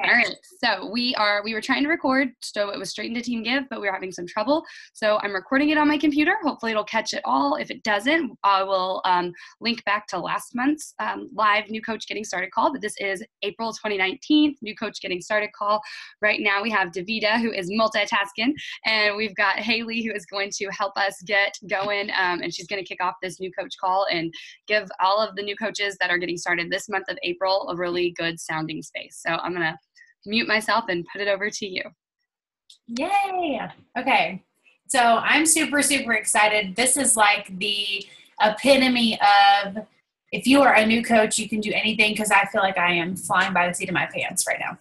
All right, so we were trying to record, so it was straight into TeamGive, but we were having some trouble. So I'm recording it on my computer. Hopefully it'll catch it all. If it doesn't, I will link back to last month's live New Coach Getting Started call, but this is April 2019 New Coach Getting Started call. Right now we have Davida, who is multitasking, and we've got Haley, who is going to help us get going, and she's going to kick off this new coach call and give all of the new coaches that are getting started this month of April a really good sounding space. So I'm going to mute myself and put it over to you. Yay! Okay, so I'm super, super excited. This is like the epitome of if you are a new coach, you can do anything, because I feel like I am flying by the seat of my pants right now.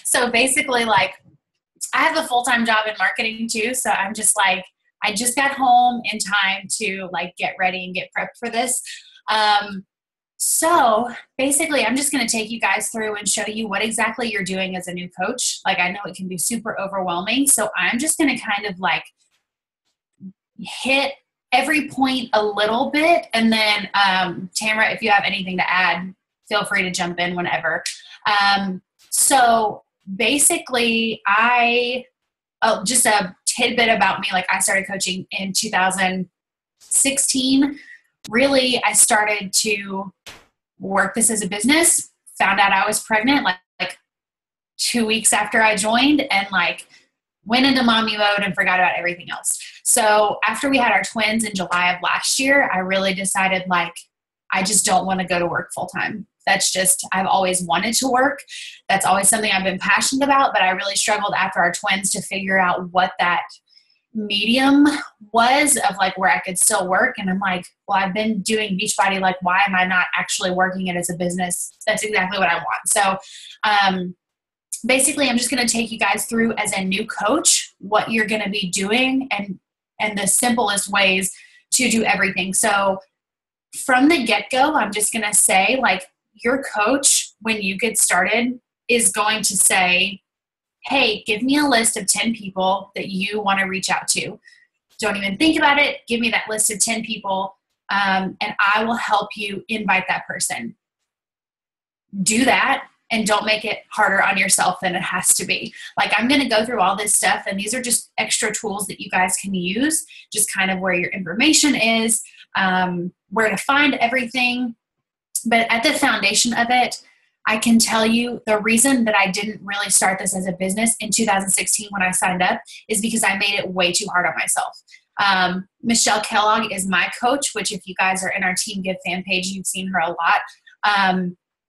So basically, like, I have a full-time job in marketing too, so I'm just like, I just got home in time to like get ready and get prepped for this. So basically, I'm just going to take you guys through and show you what exactly you're doing as a new coach. Like, I know it can be super overwhelming. So I'm just going to kind of like hit every point a little bit. And then Tamara, if you have anything to add, feel free to jump in whenever. So basically, just a tidbit about me, like I started coaching in 2016. Really, I started to work this as a business, found out I was pregnant like 2 weeks after I joined, and like went into mommy mode and forgot about everything else. So after we had our twins in July of last year, I really decided like, I just don't want to go to work full time. That's just, I've always wanted to work. That's always something I've been passionate about, but I really struggled after our twins to figure out what that medium was of like where I could still work. And I'm like, well, I've been doing Beachbody. Like, why am I not actually working it as a business? That's exactly what I want. So basically, I'm just going to take you guys through as a new coach what you're going to be doing and the simplest ways to do everything. So from the get-go, I'm just going to say, like, your coach, when you get started, is going to say, hey, give me a list of 10 people that you want to reach out to. Don't even think about it. Give me that list of 10 people, and I will help you invite that person. Do that, and don't make it harder on yourself than it has to be. Like, I'm going to go through all this stuff, and these are just extra tools that you guys can use, just kind of where your information is, where to find everything. But at the foundation of it, I can tell you the reason that I didn't really start this as a business in 2016 when I signed up is because I made it way too hard on myself. Michelle Kellogg is my coach, which if you guys are in our TeamGive fan page, you've seen her a lot.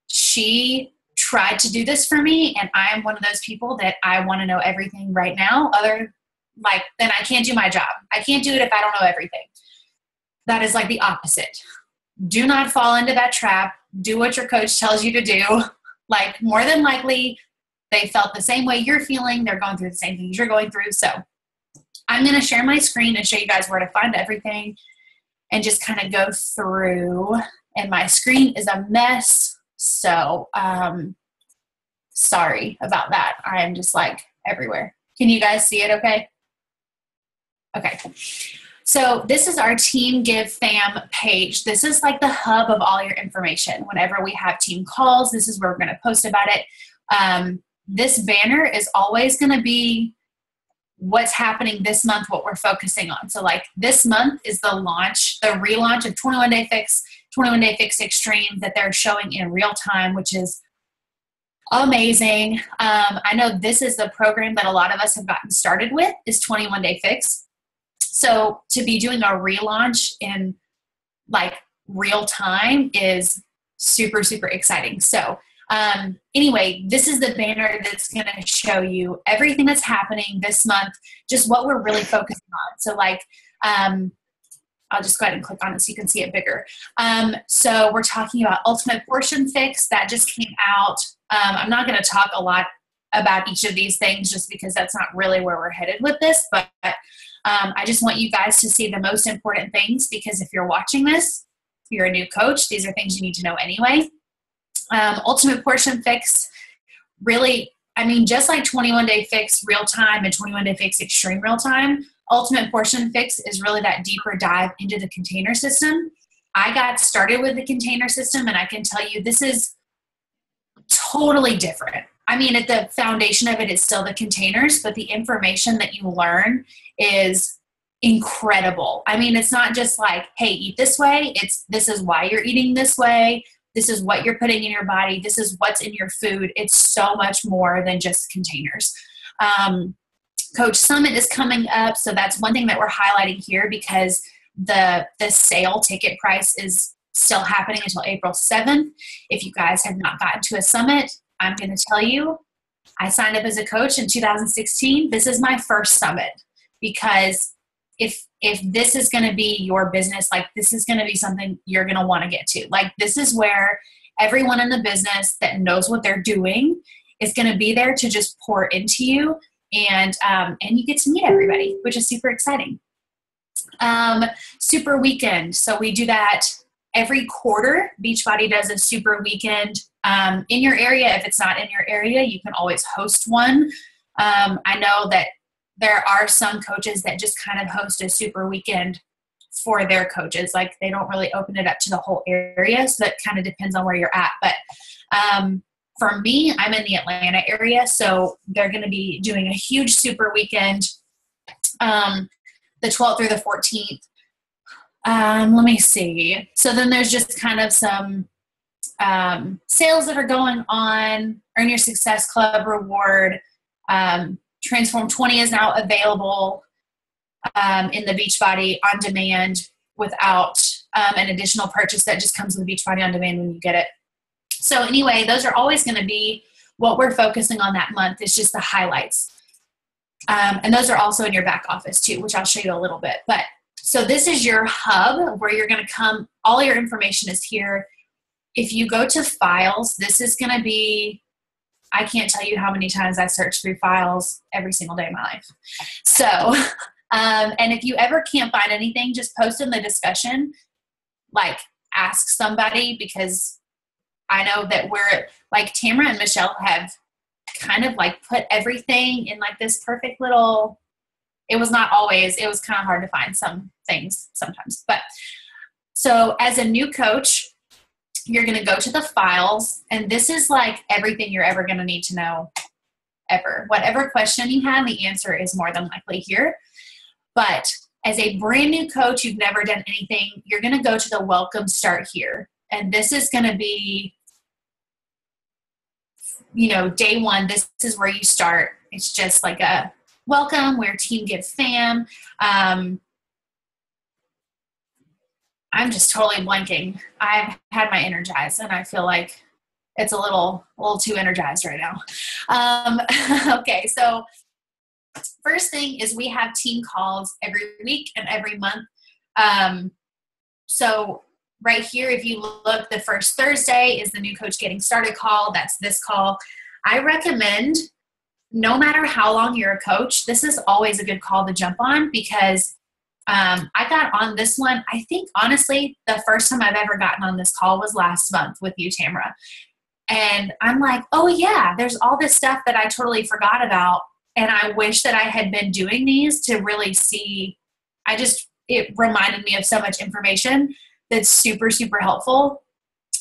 She tried to do this for me, and I am one of those people that I want to know everything right now. Then I can't do my job. I can't do it if I don't know everything. That is like the opposite. Do not fall into that trap. Do what your coach tells you to do. Like, more than likely, they felt the same way you're feeling. They're going through the same things you're going through. So I'm going to share my screen and show you guys where to find everything and just kind of go through. And my screen is a mess. So sorry about that. I am just like everywhere. Can you guys see it okay? Okay. So this is our TeamGive fam page. This is like the hub of all your information. Whenever we have team calls, this is where we're going to post about it. This banner is always going to be what's happening this month, what we're focusing on. So like this month is the relaunch of 21 Day Fix, 21 Day Fix Extreme that they're showing in real time, which is amazing. I know this is the program that a lot of us have gotten started with, is 21 Day Fix. So to be doing a relaunch in like real time is super, super exciting. So anyway, this is the banner that's going to show you everything that's happening this month, just what we're really focusing on. So like, I'll just go ahead and click on it so you can see it bigger. So we're talking about Ultimate Portion Fix that just came out. I'm not going to talk a lot about each of these things just because that's not really where we're headed with this, but I just want you guys to see the most important things, because if you're watching this, if you're a new coach, these are things you need to know anyway. Ultimate Portion Fix, really, I mean, just like 21 Day Fix real time and 21 Day Fix Extreme real time, Ultimate Portion Fix is really that deeper dive into the container system. I got started with the container system, and I can tell you this is totally different. I mean, at the foundation of it is still the containers, but the information that you learn is incredible. I mean, it's not just like, hey, eat this way. It's this is why you're eating this way. This is what you're putting in your body. This is what's in your food. It's so much more than just containers. Coach Summit is coming up. So that's one thing that we're highlighting here, because the sale ticket price is still happening until April 7th. If you guys have not gotten to a summit, I'm going to tell you, I signed up as a coach in 2016. This is my first summit, because if this is going to be your business, like this is going to be something you're going to want to get to. Like this is where everyone in the business that knows what they're doing is going to be there to just pour into you, and you get to meet everybody, which is super exciting. Super weekend. So we do that every quarter. Beachbody does a super weekend in your area. If it's not in your area, you can always host one. I know that there are some coaches that just kind of host a super weekend for their coaches. Like they don't really open it up to the whole area. So that kind of depends on where you're at. But for me, I'm in the Atlanta area. So they're going to be doing a huge super weekend, the 12th through the 14th. Let me see. So then there's just kind of some sales that are going on. Earn Your Success Club reward. Transform 20 is now available in the Beachbody On Demand without an additional purchase. That just comes with Beachbody On Demand when you get it. So anyway, those are always going to be what we're focusing on that month, is just the highlights. And those are also in your back office too, which I'll show you a little bit. But so this is your hub where you're going to come. All your information is here. If you go to files, this is going to be, I can't tell you how many times I search through files every single day of my life. So, and if you ever can't find anything, just post in the discussion, like ask somebody, because I know that we're like Tamara and Michelle have kind of like put everything in like this perfect little, it was not always, it was kind of hard to find some things sometimes. But so as a new coach, you're going to go to the files, and this is like everything you're ever going to need to know ever. Whatever question you have, the answer is more than likely here. But as a brand new coach, you've never done anything, you're going to go to the welcome start here. And this is going to be, day one. This is where you start. It's just like a welcome. We're Team Give Fam. I'm just totally blanking. I've had my Energize, and I feel like it's a little too energized right now. Okay, so first thing is we have team calls every week and every month. So right here, if you look, the first Thursday is the new coach getting started call. That's this call. I recommend, no matter how long you're a coach, this is always a good call to jump on, because I got on this one, I think, honestly, the first time I've ever gotten on this call was last month with you, Tamara. And I'm like, oh yeah, there's all this stuff that I totally forgot about. And I wish that I had been doing these to really see. It reminded me of so much information that's super, super helpful.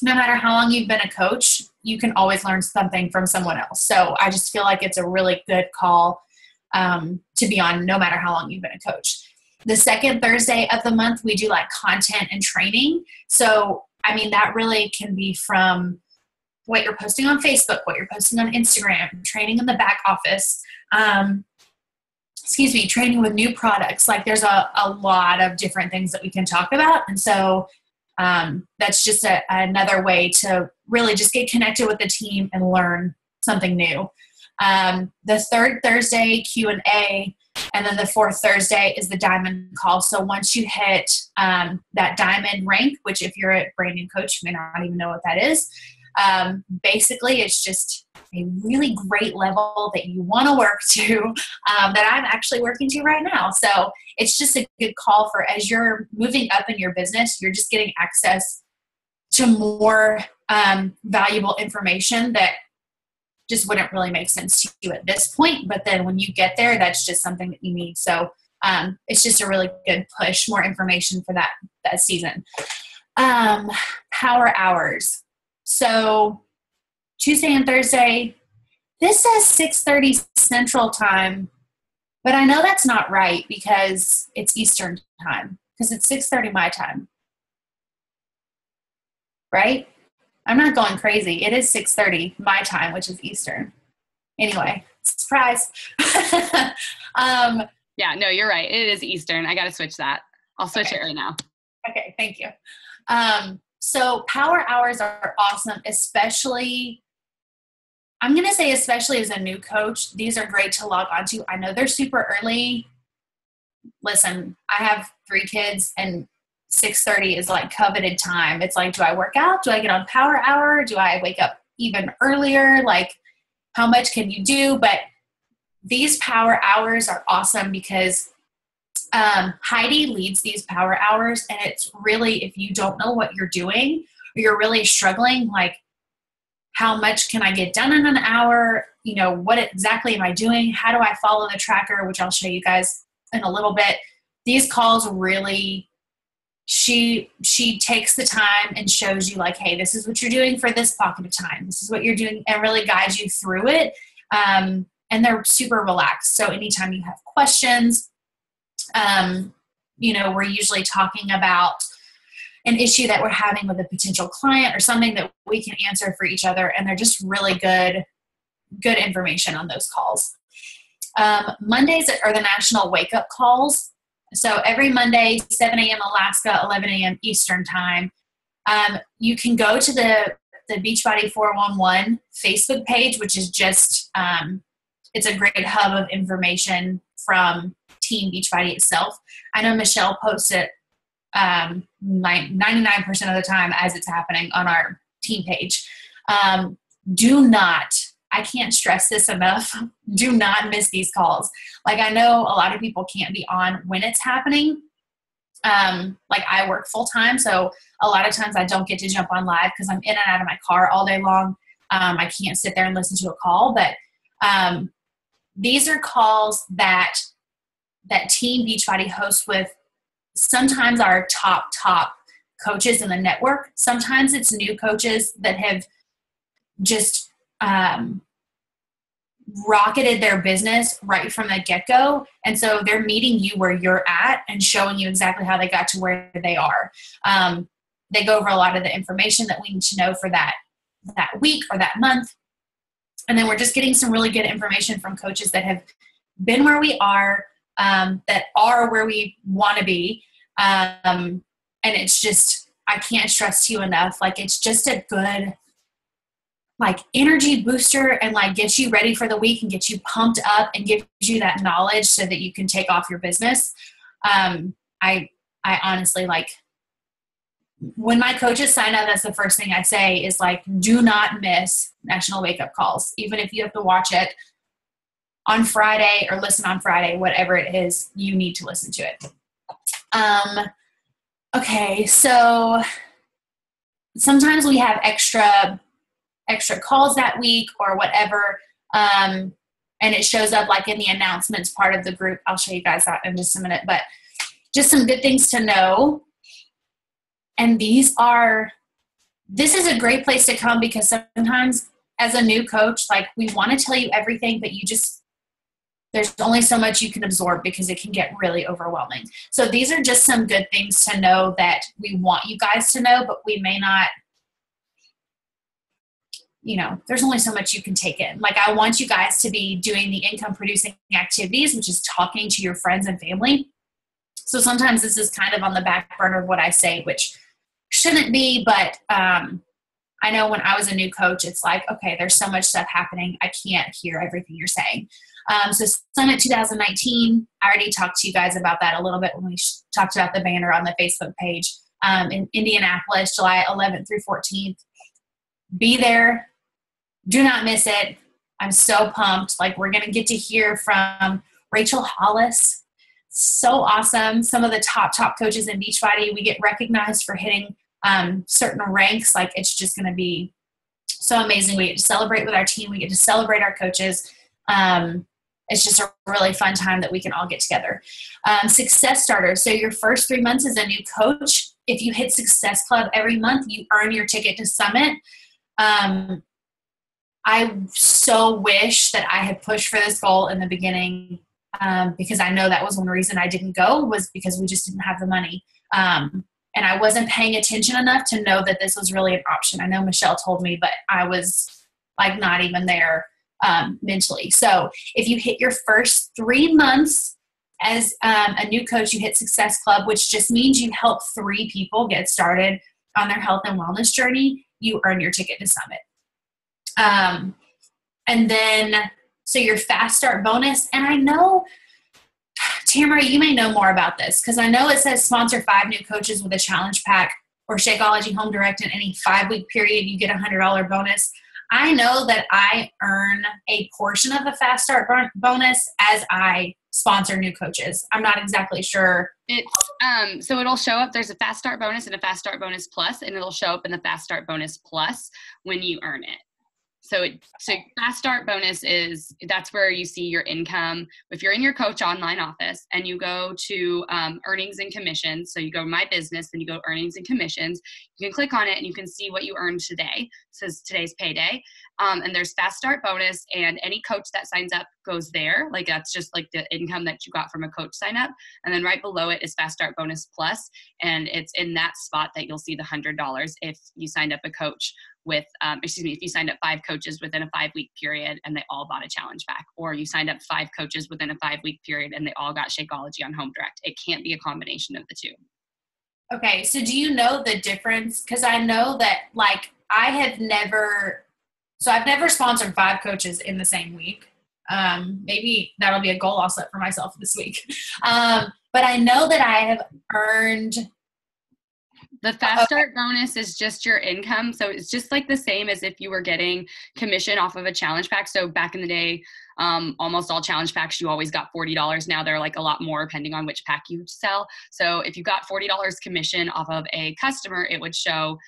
No matter how long you've been a coach, you can always learn something from someone else. So I just feel like it's a really good call to be on, no matter how long you've been a coach. The second Thursday of the month, we do like content and training. So, I mean, that really can be from what you're posting on Facebook, what you're posting on Instagram, training in the back office, training with new products. Like there's a lot of different things that we can talk about. And so that's just another way to really just get connected with the team and learn something new. The third Thursday, Q&A, and then the fourth Thursday is the diamond call. So once you hit that diamond rank, which if you're a brand new coach, you may not even know what that is. Basically, it's just a really great level that you want to work to, that I'm actually working to right now. So it's just a good call for, as you're moving up in your business, you're just getting access to more valuable information that just wouldn't really make sense to you at this point. But then when you get there, that's just something that you need. So it's just a really good push, more information for that season. Power hours. So Tuesday and Thursday, this says 6:30 Central Time, but I know that's not right because it's Eastern Time, because it's 6:30 my time. Right? I'm not going crazy. It is 6:30 my time, which is Eastern. Anyway, surprise. Yeah, no, you're right. It is Eastern. I got to switch that. I'll switch it right now. Okay, thank you. So power hours are awesome, especially, I'm going to say especially as a new coach. These are great to log on to. I know they're super early. Listen, I have 3 kids and 6:30 is like coveted time. It's like, do I work out? Do I get on power hour? Do I wake up even earlier? Like, how much can you do? But these power hours are awesome because Heidi leads these power hours, and it's really, if you don't know what you're doing or you're really struggling, like, how much can I get done in an hour? You know, what exactly am I doing? How do I follow the tracker, which I'll show you guys in a little bit. These calls really, she takes the time and shows you like, hey, this is what you're doing for this pocket of time. This is what you're doing, and really guides you through it. And they're super relaxed. So anytime you have questions, you know, we're usually talking about an issue that we're having with a potential client or something that we can answer for each other. And they're just really good information on those calls. Mondays are the national wake up calls. So every Monday, 7 a.m. Alaska, 11 a.m. Eastern time, you can go to the Beachbody 411 Facebook page, which is just, it's a great hub of information from Team Beachbody itself. I know Michelle posts it 99% of the time as it's happening on our team page. Do not, I can't stress this enough, do not miss these calls. Like, I know a lot of people can't be on when it's happening. Like, I work full time, so a lot of times I don't get to jump on live because I'm in and out of my car all day long. I can't sit there and listen to a call, but these are calls that Team Beachbody hosts with sometimes our top coaches in the network. Sometimes it's new coaches that have just rocketed their business right from the get-go. And so they're meeting you where you're at and showing you exactly how they got to where they are. They go over a lot of the information that we need to know for that week or that month. And then we're just getting some really good information from coaches that have been where we are, that are where we want to be. And it's just, I can't stress to you enough. Like, it's just a good, like, energy booster, and like gets you ready for the week and gets you pumped up and gives you that knowledge so that you can take off your business. I honestly, like, when my coaches sign up, that's the first thing I say is like, do not miss National Wake Up Calls. Even if you have to watch it on Friday or listen on Friday, whatever it is, you need to listen to it. Okay, so sometimes we have extra calls that week or whatever, and it shows up like in the announcements part of the group. I'll show you guys that in just a minute, but just some good things to know. And this is a great place to come because sometimes as a new coach, like, we want to tell you everything, but there's only so much you can absorb because it can get really overwhelming. So these are just some good things to know that we want you guys to know, but we may not, you know, there's only so much you can take in. Like, I want you guys to be doing the income producing activities, which is talking to your friends and family. So sometimes this is kind of on the back burner of what I say, which shouldn't be, but I know when I was a new coach, it's like, okay, there's so much stuff happening. I can't hear everything you're saying. So Summit 2019, I already talked to you guys about that a little bit when we talked about the banner on the Facebook page, in Indianapolis, July 11th through 14th. Be there. Do not miss it. I'm so pumped. Like, we're going to get to hear from Rachel Hollis. So awesome. Some of the top coaches in Beachbody. We get recognized for hitting certain ranks. Like, it's just going to be so amazing. We get to celebrate with our team. We get to celebrate our coaches. It's just a really fun time that we can all get together. Success Starters. So your first 3 months as a new coach, if you hit Success Club every month, you earn your ticket to Summit. I so wish that I had pushed for this goal in the beginning, because I know that was one reason I didn't go, was because we just didn't have the money. And I wasn't paying attention enough to know that this was really an option. I know Michelle told me, but I was like not even there mentally. So if you hit your first 3 months as a new coach, you hit Success Club, which just means you help 3 people get started on their health and wellness journey, you earn your ticket to Summit. And then, so your fast start bonus, and I know, Tamara, you may know more about this, because I know it says sponsor 5 new coaches with a challenge pack or Shakeology Home Direct in any 5-week period, you get a $100 bonus. I know that I earn a portion of the fast start bonus as I sponsor new coaches. I'm not exactly sure. It's so it'll show up. There's a fast start bonus and a fast start bonus plus, and it'll show up in the fast start bonus plus when you earn it. So fast start bonus that's where you see your income. If you're in your coach online office and you go to earnings and commissions, so you go to my business and you go earnings and commissions, you can click on it and you can see what you earned today. It says today's payday. And there's fast start bonus, and any coach that signs up goes there. Like that's just like the income that you got from a coach sign up. And then right below it is fast start bonus plus, and it's in that spot that you'll see the $100 if you signed up a coach with, if you signed up 5 coaches within a 5-week period and they all bought a challenge pack, or you signed up 5 coaches within a 5-week period and they all got Shakeology on Home Direct. It can't be a combination of the two. Okay. So do you know the difference? Because I know that like I've never sponsored 5 coaches in the same week. Maybe that'll be a goal I'll set for myself this week. But I know that I have earned. The fast start bonus is just your income. So it's just like the same as if you were getting commission off of a challenge pack. So back in the day, almost all challenge packs, you always got $40. Now they're like a lot more depending on which pack you sell. So if you got $40 commission off of a customer, it would show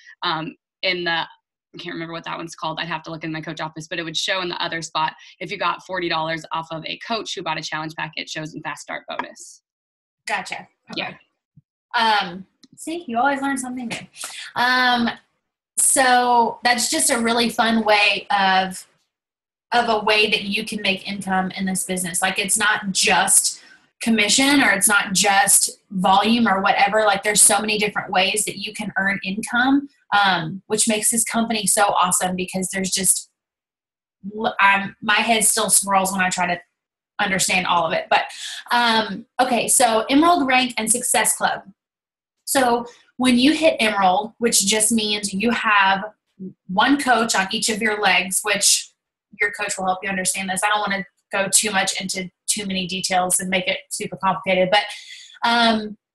in the, I can't remember what that one's called. I'd have to look in my coach office, but it would show in the other spot. If you got $40 off of a coach who bought a challenge pack, it shows in fast start bonus. Gotcha. Okay. Yeah. See, you always learn something new. So that's just a really fun way of a way that you can make income in this business. Like it's not just commission or it's not just volume or whatever. Like there's so many different ways that you can earn income, which makes this company so awesome, because there's just, my head still swirls when I try to understand all of it. But okay, so Emerald Rank and Success Club. So when you hit Emerald, which just means you have 1 coach on each of your legs, which your coach will help you understand this. I don't want to go too much into too many details and make it super complicated. But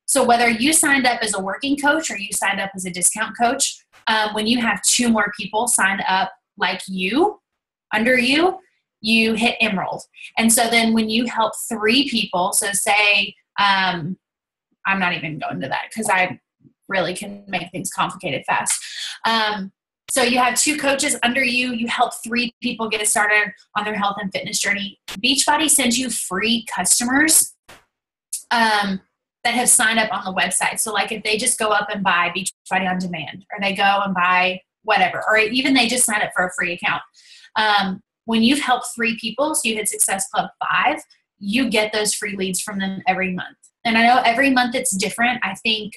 so whether you signed up as a working coach or you signed up as a discount coach, when you have 2 more people signed up like you, under you, you hit Emerald. And so then when you help 3 people, so say, I'm not even going to that because I really can make things complicated fast. So you have 2 coaches under you. You help 3 people get started on their health and fitness journey. Beachbody sends you free customers that have signed up on the website. So like if they just go up and buy Beachbody on demand, or they go and buy whatever, or even they just sign up for a free account. When you've helped 3 people, so you hit Success Club 5, you get those free leads from them every month. And I know every month it's different. I think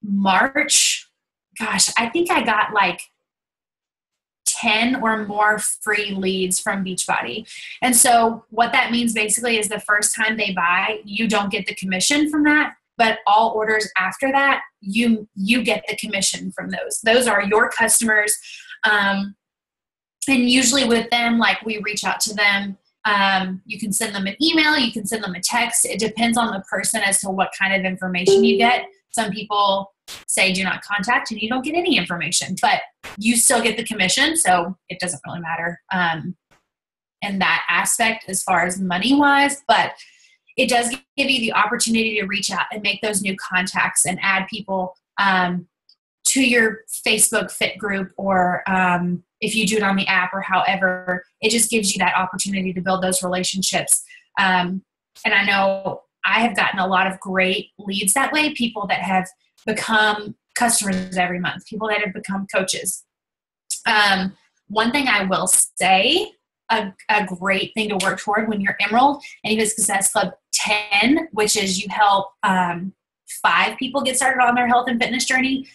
March, gosh, I think I got like 10 or more free leads from Beachbody. And so what that means basically is the first time they buy, you don't get the commission from that, but all orders after that, you get the commission from those. Those are your customers. And usually with them, like we reach out to them. You can send them an email, you can send them a text. It depends on the person as to what kind of information you get. Some people say do not contact and you don't get any information, but you still get the commission. So it doesn't really matter in that aspect as far as money wise, but it does give you the opportunity to reach out and make those new contacts and add people to your Facebook Fit group, or if you do it on the app or however, it just gives you that opportunity to build those relationships. And I know I have gotten a lot of great leads that way, people that have become customers every month, people that have become coaches. One thing I will say, a great thing to work toward when you're Emerald and you have Success Club 10, which is you help 5 people get started on their health and fitness journey,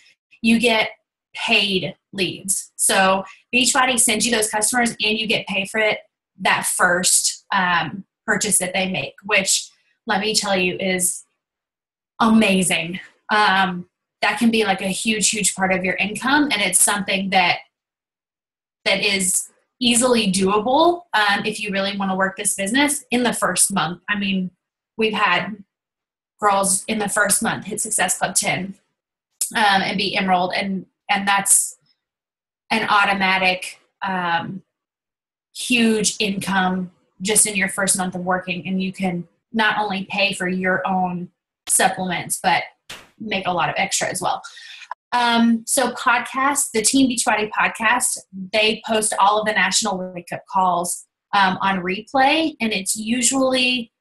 you get paid leads. So Beachbody sends you those customers and you get paid for it that first purchase that they make, which let me tell you is amazing. That can be like a huge, huge part of your income. And it's something that is easily doable if you really want to work this business in the first month. I mean, we've had girls in the first month hit Success Club 10 and be Emerald, and that's an automatic huge income just in your first month of working, and you can not only pay for your own supplements but make a lot of extra as well. So podcasts, the Team Beachbody podcast, they post all of the national wake up calls on replay, and it's usually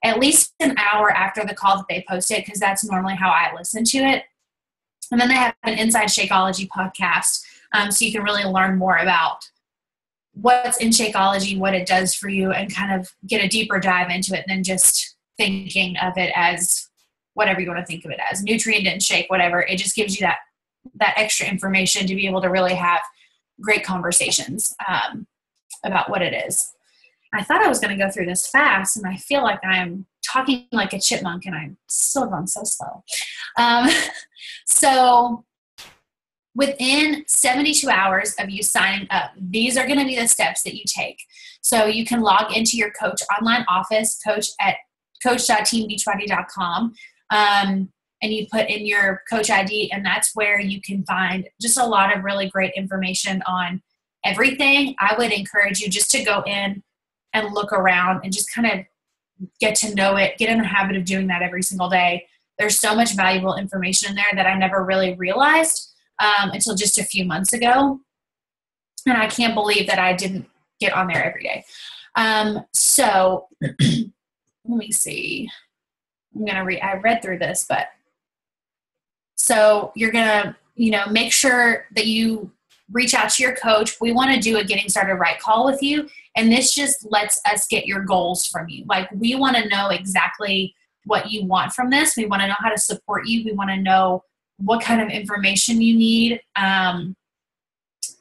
at least an hour after the call that they post it, because that's normally how I listen to it. And then they have an Inside Shakeology podcast, so you can really learn more about what's in Shakeology, what it does for you, and kind of get a deeper dive into it than just thinking of it as whatever you want to think of it as, nutrient-dense shake, whatever. It just gives you that extra information to be able to really have great conversations about what it is. I thought I was going to go through this fast, and I feel like I'm talking like a chipmunk, and I'm still going so slow. So within 72 hours of you signing up, these are going to be the steps that you take. So you can log into your Coach online office, coach.teambeachbody.com, and you put in your Coach ID, and that's where you can find just a lot of really great information on everything. I would encourage you just to go in and look around and just kind of get to know it, get in the habit of doing that every single day. There's so much valuable information in there that I never really realized until just a few months ago. And I can't believe that I didn't get on there every day. So let me see. I read through this, but so you're going to, make sure that you reach out to your coach. We want to do a getting started right call with you. And this just lets us get your goals from you. Like, we want to know exactly what you want from this. We want to know how to support you. We want to know what kind of information you need.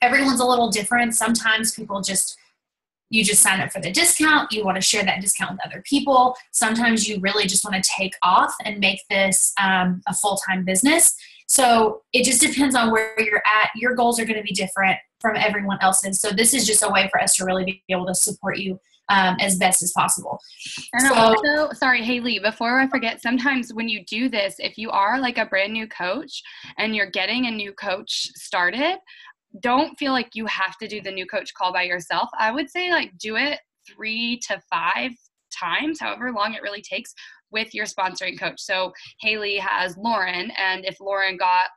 Everyone's a little different. Sometimes people you just sign up for the discount. You want to share that discount with other people. Sometimes you really just want to take off and make this a full-time business. So it just depends on where you're at. Your goals are going to be different from everyone else's. So this is just a way for us to really be able to support you as best as possible. And also, sorry, Haley, before I forget, sometimes when you do this, if you are like a brand new coach and you're getting a new coach started, don't feel like you have to do the new coach call by yourself. I would say do it 3 to 5 times, however long it really takes, with your sponsoring coach. So Haley has Lauren, and if Lauren got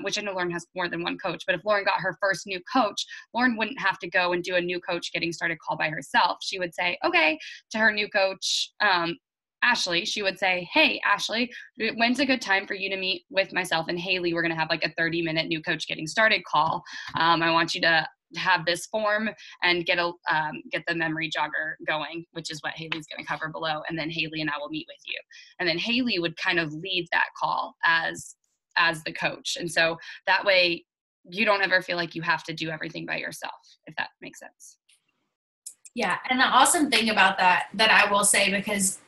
which I know Lauren has more than one coach, but if Lauren got her first new coach, Lauren wouldn't have to go and do a new coach getting started call by herself. She would say, okay, to her new coach, Ashley, she would say, hey, Ashley, when's a good time for you to meet with myself and Haley? We're going to have a 30-minute new coach getting started call. I want you to have this form and get the memory jogger going, which is what Haley's going to cover below. And then Haley and I will meet with you. And then Haley would kind of lead that call as the coach. And so that way you don't ever feel like you have to do everything by yourself, if that makes sense. Yeah. And the awesome thing about that I will say, because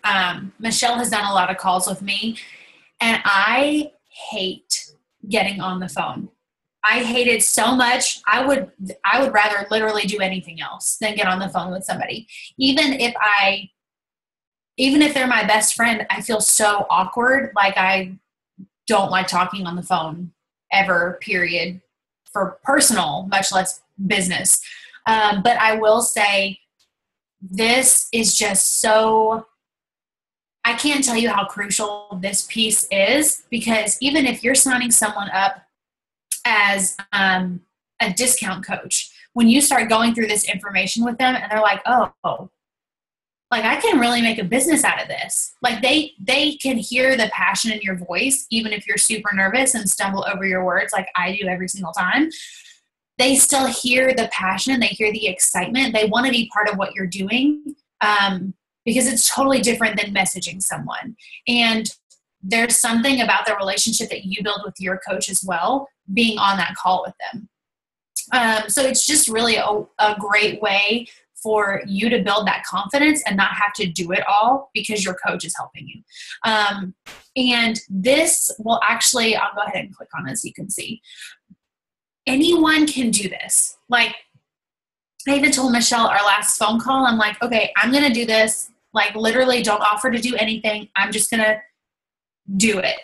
Michelle has done a lot of calls with me, and I hate getting on the phone. I hate it so much. I would rather literally do anything else than get on the phone with somebody. Even if they're my best friend, I feel so awkward. Like, I don't like talking on the phone ever, period, for personal, much less business. But I will say this is just so, I can't tell you how crucial this piece is, because even if you're signing someone up as a discount coach, when you start going through this information with them and they're like, oh, like, I can really make a business out of this. Like, they can hear the passion in your voice, even if you're super nervous and stumble over your words like I do every single time. they still hear the passion, they hear the excitement, they want to be part of what you're doing, because it's totally different than messaging someone. And there's something about the relationship that you build with your coach as well, being on that call with them. So it's just really a great way for you to build that confidence and not have to do it all because your coach is helping you. And this will actually, I'll go ahead and click on it so you can see. Anyone can do this. Like, I even told Michelle our last phone call, I'm like, okay, I'm going to do this. Like, literally don't offer to do anything. I'm just going to do it.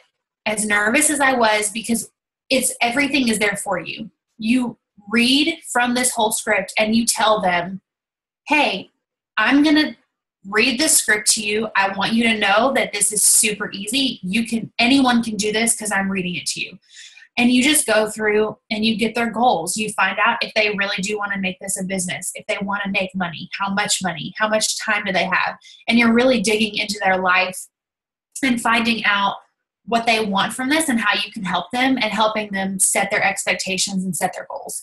As nervous as I was, because everything is there for you. You read from this whole script and you tell them, hey, I'm going to read this script to you. I want you to know that this is super easy. Anyone can do this because I'm reading it to you. And you just go through and you get their goals. You find out if they really do want to make this a business, if they want to make money, how much time do they have? And you're really digging into their life and finding out what they want from this and how you can help them and helping them set their expectations and set their goals.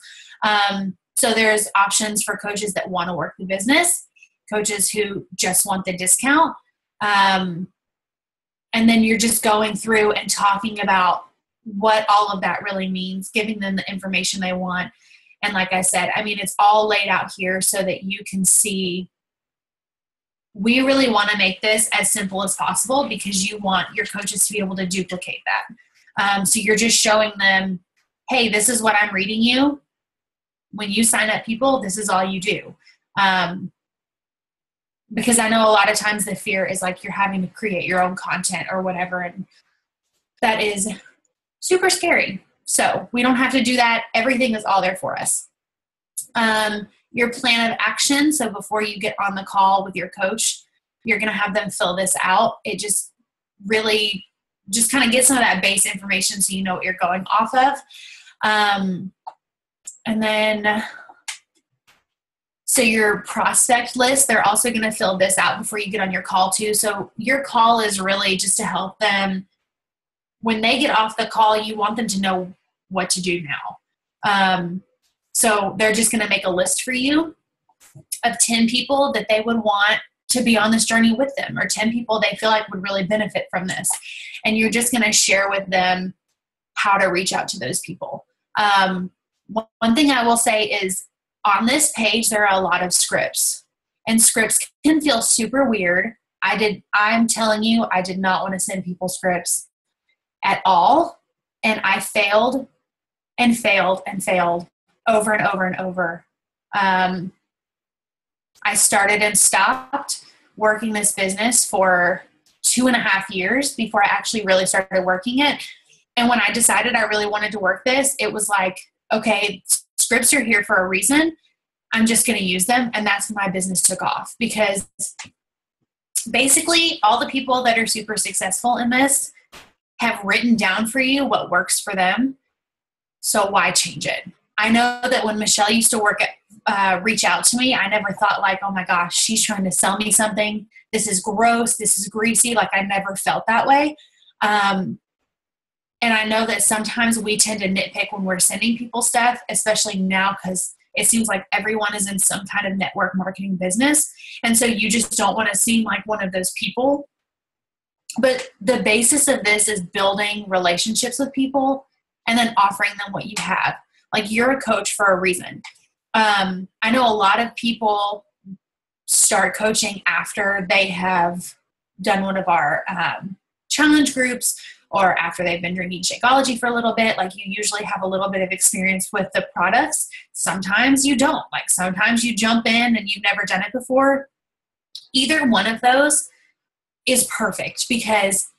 So there's options for coaches that want to work the business, coaches who just want the discount. And then you're just going through and talking about what all of that really means, giving them the information they want. And like I said, I mean, it's all laid out here so that you can see. We really want to make this as simple as possible because you want your coaches to be able to duplicate that. So you're just showing them, hey, this is what I'm reading you. When you sign up people, this is all you do. Because I know a lot of times the fear is like you're having to create your own content or whatever. And that is super scary. So we don't have to do that. Everything is all there for us. Your plan of action. So before you get on the call with your coach, you're going to have them fill this out. It just really just kind of get some of that base information so you know what you're going off of. And then, so your prospect list, they're also going to fill this out before you get on your call too. So your call is really just to help them. When they get off the call, you want them to know what to do now. So they're just going to make a list for you of 10 people that they would want to be on this journey with them, or 10 people they feel like would really benefit from this. And you're just going to share with them how to reach out to those people. One thing I will say is on this page, there are a lot of scripts, and scripts can feel super weird. I'm telling you, I did not want to send people scripts at all. And I failed and failed and failed over and over and over. I started and stopped working this business for 2.5 years before I actually really started working it. And when I decided I really wanted to work this, it was like, okay, scripts are here for a reason. I'm just going to use them. And that's when my business took off, because basically all the people that are super successful in this have written down for you what works for them. So why change it? I know that when Michelle used to reach out to me, I never thought like, oh my gosh, she's trying to sell me something. This is gross. This is greasy. Like, I never felt that way. And I know that sometimes we tend to nitpick when we're sending people stuff, especially now, because it seems like everyone is in some kind of network marketing business. And so you just don't want to seem like one of those people. But the basis of this is building relationships with people and then offering them what you have. Like, you're a coach for a reason. I know a lot of people start coaching after they have done one of our challenge groups, or after they've been drinking Shakeology for a little bit. Like, you usually have a little bit of experience with the products. Sometimes you don't. Like, sometimes you jump in and you've never done it before. Either one of those is perfect, because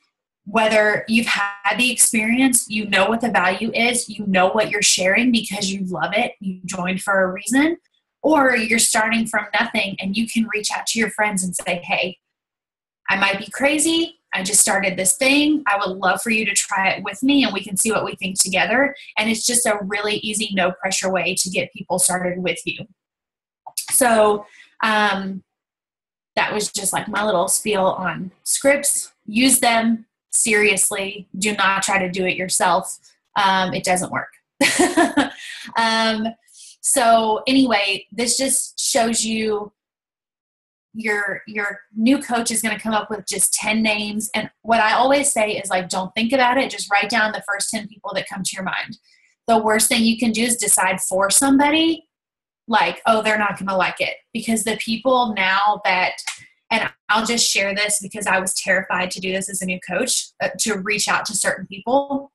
whether you've had the experience, you know what the value is, you know what you're sharing because you love it, you joined for a reason, or you're starting from nothing and you can reach out to your friends and say, hey, I might be crazy. I just started this thing. I would love for you to try it with me and we can see what we think together. And it's just a really easy, no pressure way to get people started with you. So that was just like my little spiel on scripts. Use them seriously. Do not try to do it yourself. It doesn't work. So anyway, this just shows you your new coach is going to come up with just 10 names. And what I always say is like, don't think about it. Just write down the first 10 people that come to your mind. The worst thing you can do is decide for somebody like, oh, they're not going to like it. Because the people now that, and I'll just share this because I was terrified to do this as a new coach, to reach out to certain people.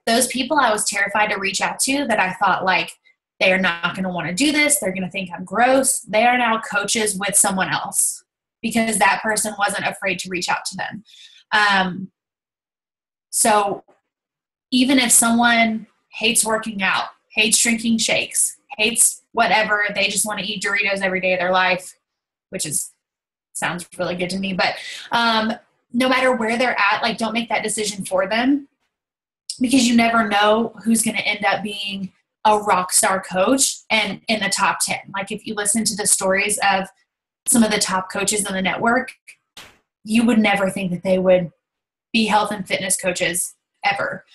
Those people I was terrified to reach out to that I thought like, they are not going to want to do this. They're going to think I'm gross. They are now coaches with someone else because that person wasn't afraid to reach out to them. So even if someone hates working out, hates drinking shakes, hates whatever, they just want to eat Doritos every day of their life, which sounds really good to me. But no matter where they're at, like don't make that decision for them because you never know who's going to end up being a rock star coach and in the top 10. Like if you listen to the stories of some of the top coaches on the network, you would never think that they would be health and fitness coaches ever.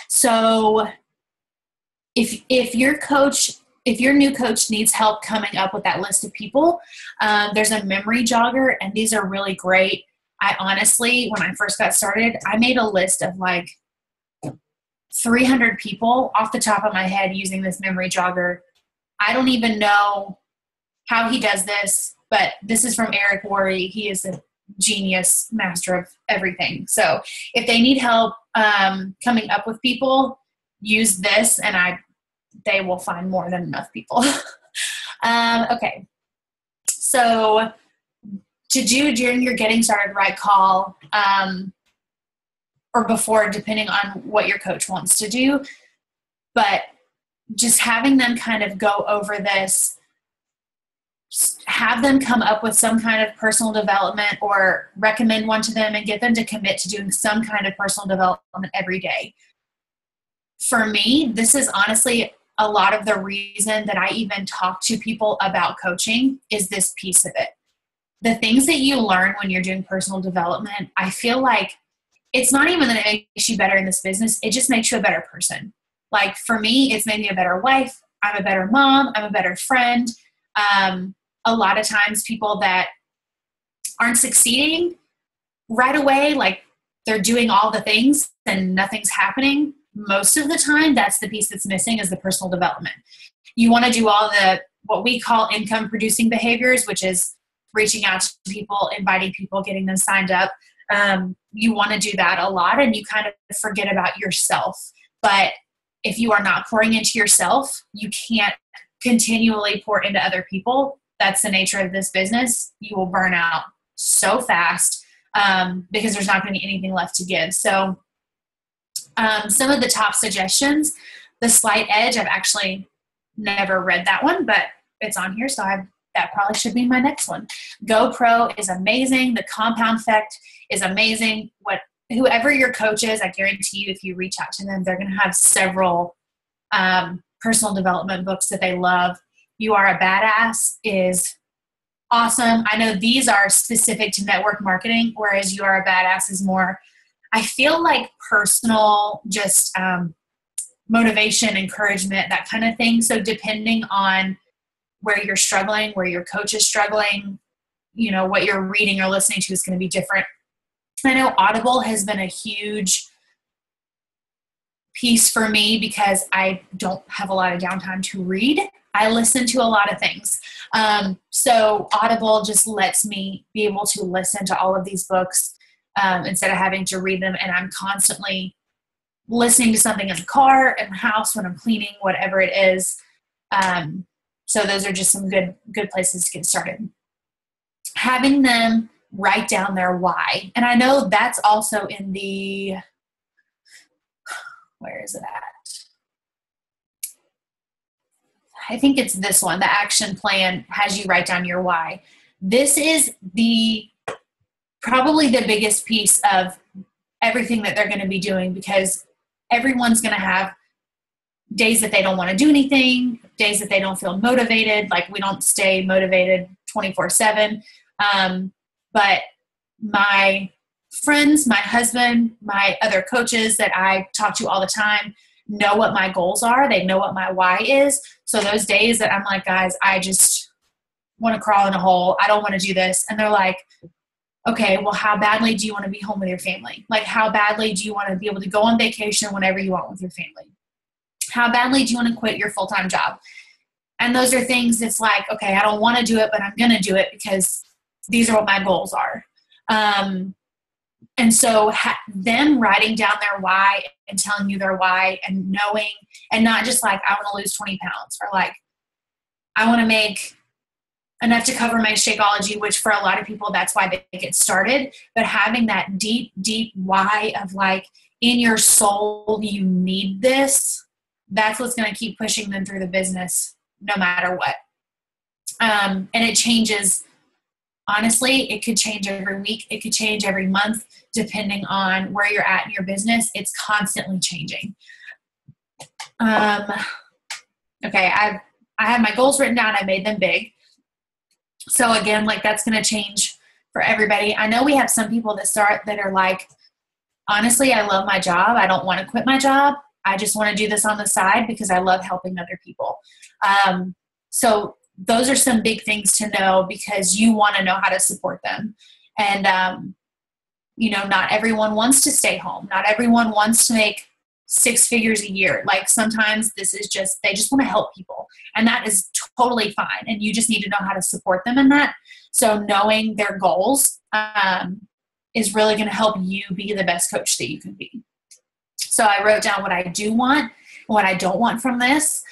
So if your new coach needs help coming up with that list of people, there's a memory jogger and these are really great. I honestly, when I first got started, I made a list of like 300 people off the top of my head using this memory jogger. I don't even know how he does this, but this is from Eric Worre. He is a genius, master of everything. So if they need help coming up with people, use this and they will find more than enough people. Okay. So to do during your getting started right call, or before, depending on what your coach wants to do. But just having them kind of go over this, have them come up with some kind of personal development or recommend one to them and get them to commit to doing some kind of personal development every day. For me, this is honestly a lot of the reason that I even talk to people about coaching is this piece of it. The things that you learn when you're doing personal development, I feel like it's not even that it makes you better in this business. It just makes you a better person. Like for me, it's made me a better wife. I'm a better mom. I'm a better friend. A lot of times people that aren't succeeding right away, like they're doing all the things and nothing's happening. Most of the time, that's the piece that's missing is the personal development. You want to do all the, what we call income producing behaviors, which is reaching out to people, inviting people, getting them signed up. You want to do that a lot and you kind of forget about yourself. But if you are not pouring into yourself, you can't continually pour into other people. That's the nature of this business. You will burn out so fast because there's not going to be anything left to give. So some of the top suggestions, The Slight Edge, I've actually never read that one, but it's on here. So that probably should be my next one. GoPro is amazing. The Compound Effect is amazing. Whoever your coach is, I guarantee you, if you reach out to them, they're going to have several personal development books that they love. You Are a Badass is awesome. I know these are specific to network marketing, whereas You Are a Badass is more, I feel like personal, just motivation, encouragement, that kind of thing. So depending on where you're struggling, where your coach is struggling, what you're reading or listening to is going to be different. I know Audible has been a huge piece for me because I don't have a lot of downtime to read. I listen to a lot of things. So Audible just lets me be able to listen to all of these books instead of having to read them. And I'm constantly listening to something in the car, in the house, when I'm cleaning, whatever it is. So those are just some good places to get started. Having them write down their why. And I know that's also in the, where is it at? I think it's this one. The action plan has you write down your why. This is probably the biggest piece of everything that they're going to be doing, because everyone's going to have days that they don't want to do anything, days that they don't feel motivated. Like we don't stay motivated 24/7. But my friends, my husband, my other coaches that I talk to all the time, know what my goals are. They know what my why is. So those days that I'm like, guys, I just want to crawl in a hole. I don't want to do this. And they're like, okay, well, how badly do you want to be home with your family? Like, how badly do you want to be able to go on vacation whenever you want with your family? How badly do you want to quit your full-time job? And those are things that's like, okay, I don't want to do it, but I'm going to do it because these are what my goals are. And so them writing down their why and telling you their why and knowing, and not just like, I want to lose 20 pounds, or like, I want to make enough to cover my Shakeology, which for a lot of people, that's why they get started. But having that deep, deep why of like, in your soul, you need this, that's what's going to keep pushing them through the business no matter what. And it changes. Honestly, it could change every week. It could change every month, depending on where you're at in your business. It's constantly changing. Okay, I have my goals written down. I made them big. So again, like that's going to change for everybody. I know we have some people that are like, honestly, I love my job. I don't want to quit my job. I just want to do this on the side because I love helping other people. So those are some big things to know, because you want to know how to support them. And, not everyone wants to stay home. Not everyone wants to make 6 figures a year. Like sometimes they just want to help people, and that is totally fine. And you just need to know how to support them in that. So knowing their goals, is really going to help you be the best coach that you can be. So I wrote down what I do want and what I don't want from this.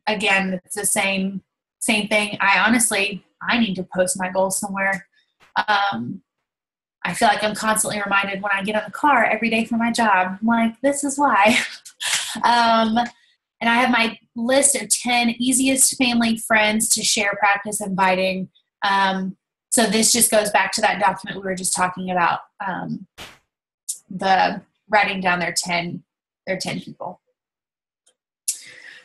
Again, it's the same thing. I need to post my goals somewhere. I feel like I'm constantly reminded when I get in the car every day for my job. I'm like, this is why. And I have my list of 10 easiest family friends to share, practice, inviting. So this just goes back to that document we were just talking about, the writing down their 10 people.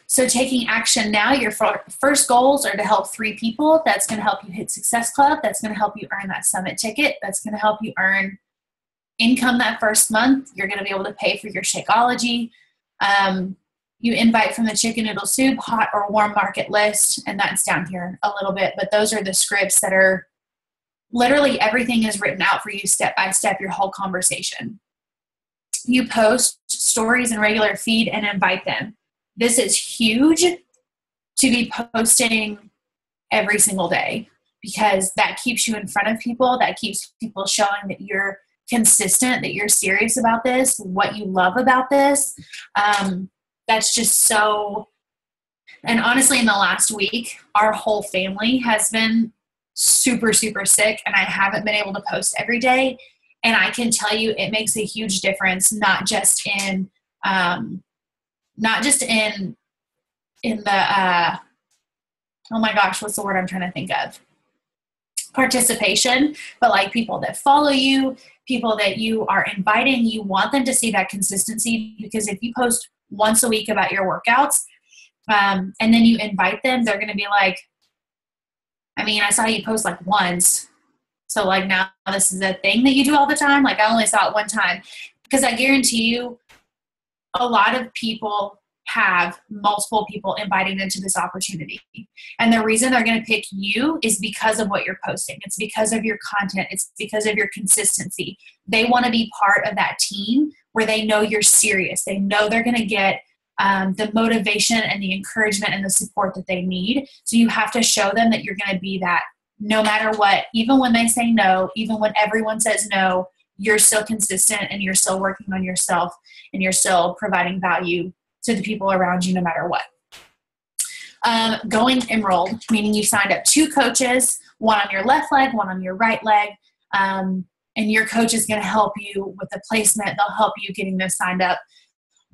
So taking action now, your first goals are to help 3 people. That's going to help you hit Success Club. That's going to help you earn that summit ticket. That's going to help you earn income that first month. You're going to be able to pay for your Shakeology. You invite from the chicken noodle soup, hot or warm market list, and that's down here a little bit. But those are the scripts that are literally everything is written out for you step by step, your whole conversation. You post stories and regular feed and invite them. This is huge to be posting every single day, because that keeps you in front of people. That keeps people showing that you're consistent, that you're serious about this, what you love about this. That's just so, and honestly, in the last week, our whole family has been super, super sick, and I haven't been able to post every day. And I can tell you it makes a huge difference, not just in the, oh my gosh, what's the word I'm trying to think of? Participation, but like people that follow you, people that you are inviting, you want them to see that consistency, because if you post once a week about your workouts, and then you invite them, they're going to be like, I mean, I saw you post like once. So like now this is a thing that you do all the time. Like I only saw it one time, because I guarantee you a lot of people have multiple people inviting them to this opportunity. And the reason they're going to pick you is because of what you're posting. It's because of your content. It's because of your consistency. They want to be part of that team where they know you're serious. They know they're going to get the motivation and the encouragement and the support that they need. So you have to show them that you're going to be that no matter what, even when they say no, even when everyone says no, you're still consistent and you're still working on yourself and you're still providing value to the people around you no matter what. Going enrolled, meaning you signed up 2 coaches, one on your left leg, one on your right leg, and your coach is going to help you with the placement. They'll help you getting them signed up,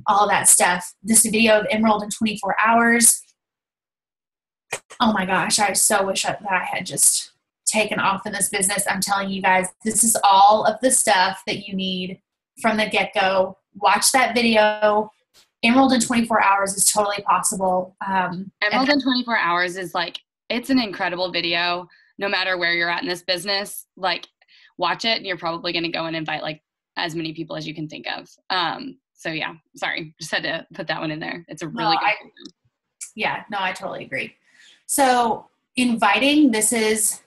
all that stuff. This video of enrolled in 24 hours. Oh my gosh, I so wish that I had just taken off in this business. I'm telling you guys, this is all of the stuff that you need from the get-go. Watch that video. Enrolled in 24 hours is totally possible. Enrolled in 24 hours is like, it's an incredible video. No matter where you're at in this business, like watch it and you're probably going to go and invite like as many people as you can think of. So yeah, sorry, just had to put that one in there. It's a really good Yeah, no, I totally agree. So inviting, these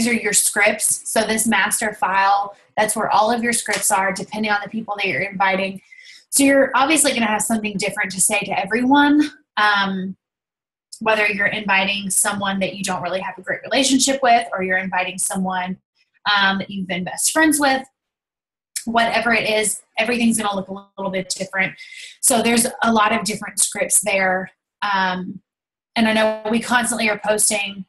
are your scripts. So this master file, that's where all of your scripts are, depending on the people that you're inviting. So you're obviously going to have something different to say to everyone, whether you're inviting someone that you don't really have a great relationship with, or you're inviting someone that you've been best friends with. Whatever it is, everything's going to look a little bit different. So there's a lot of different scripts there. And I know we constantly are posting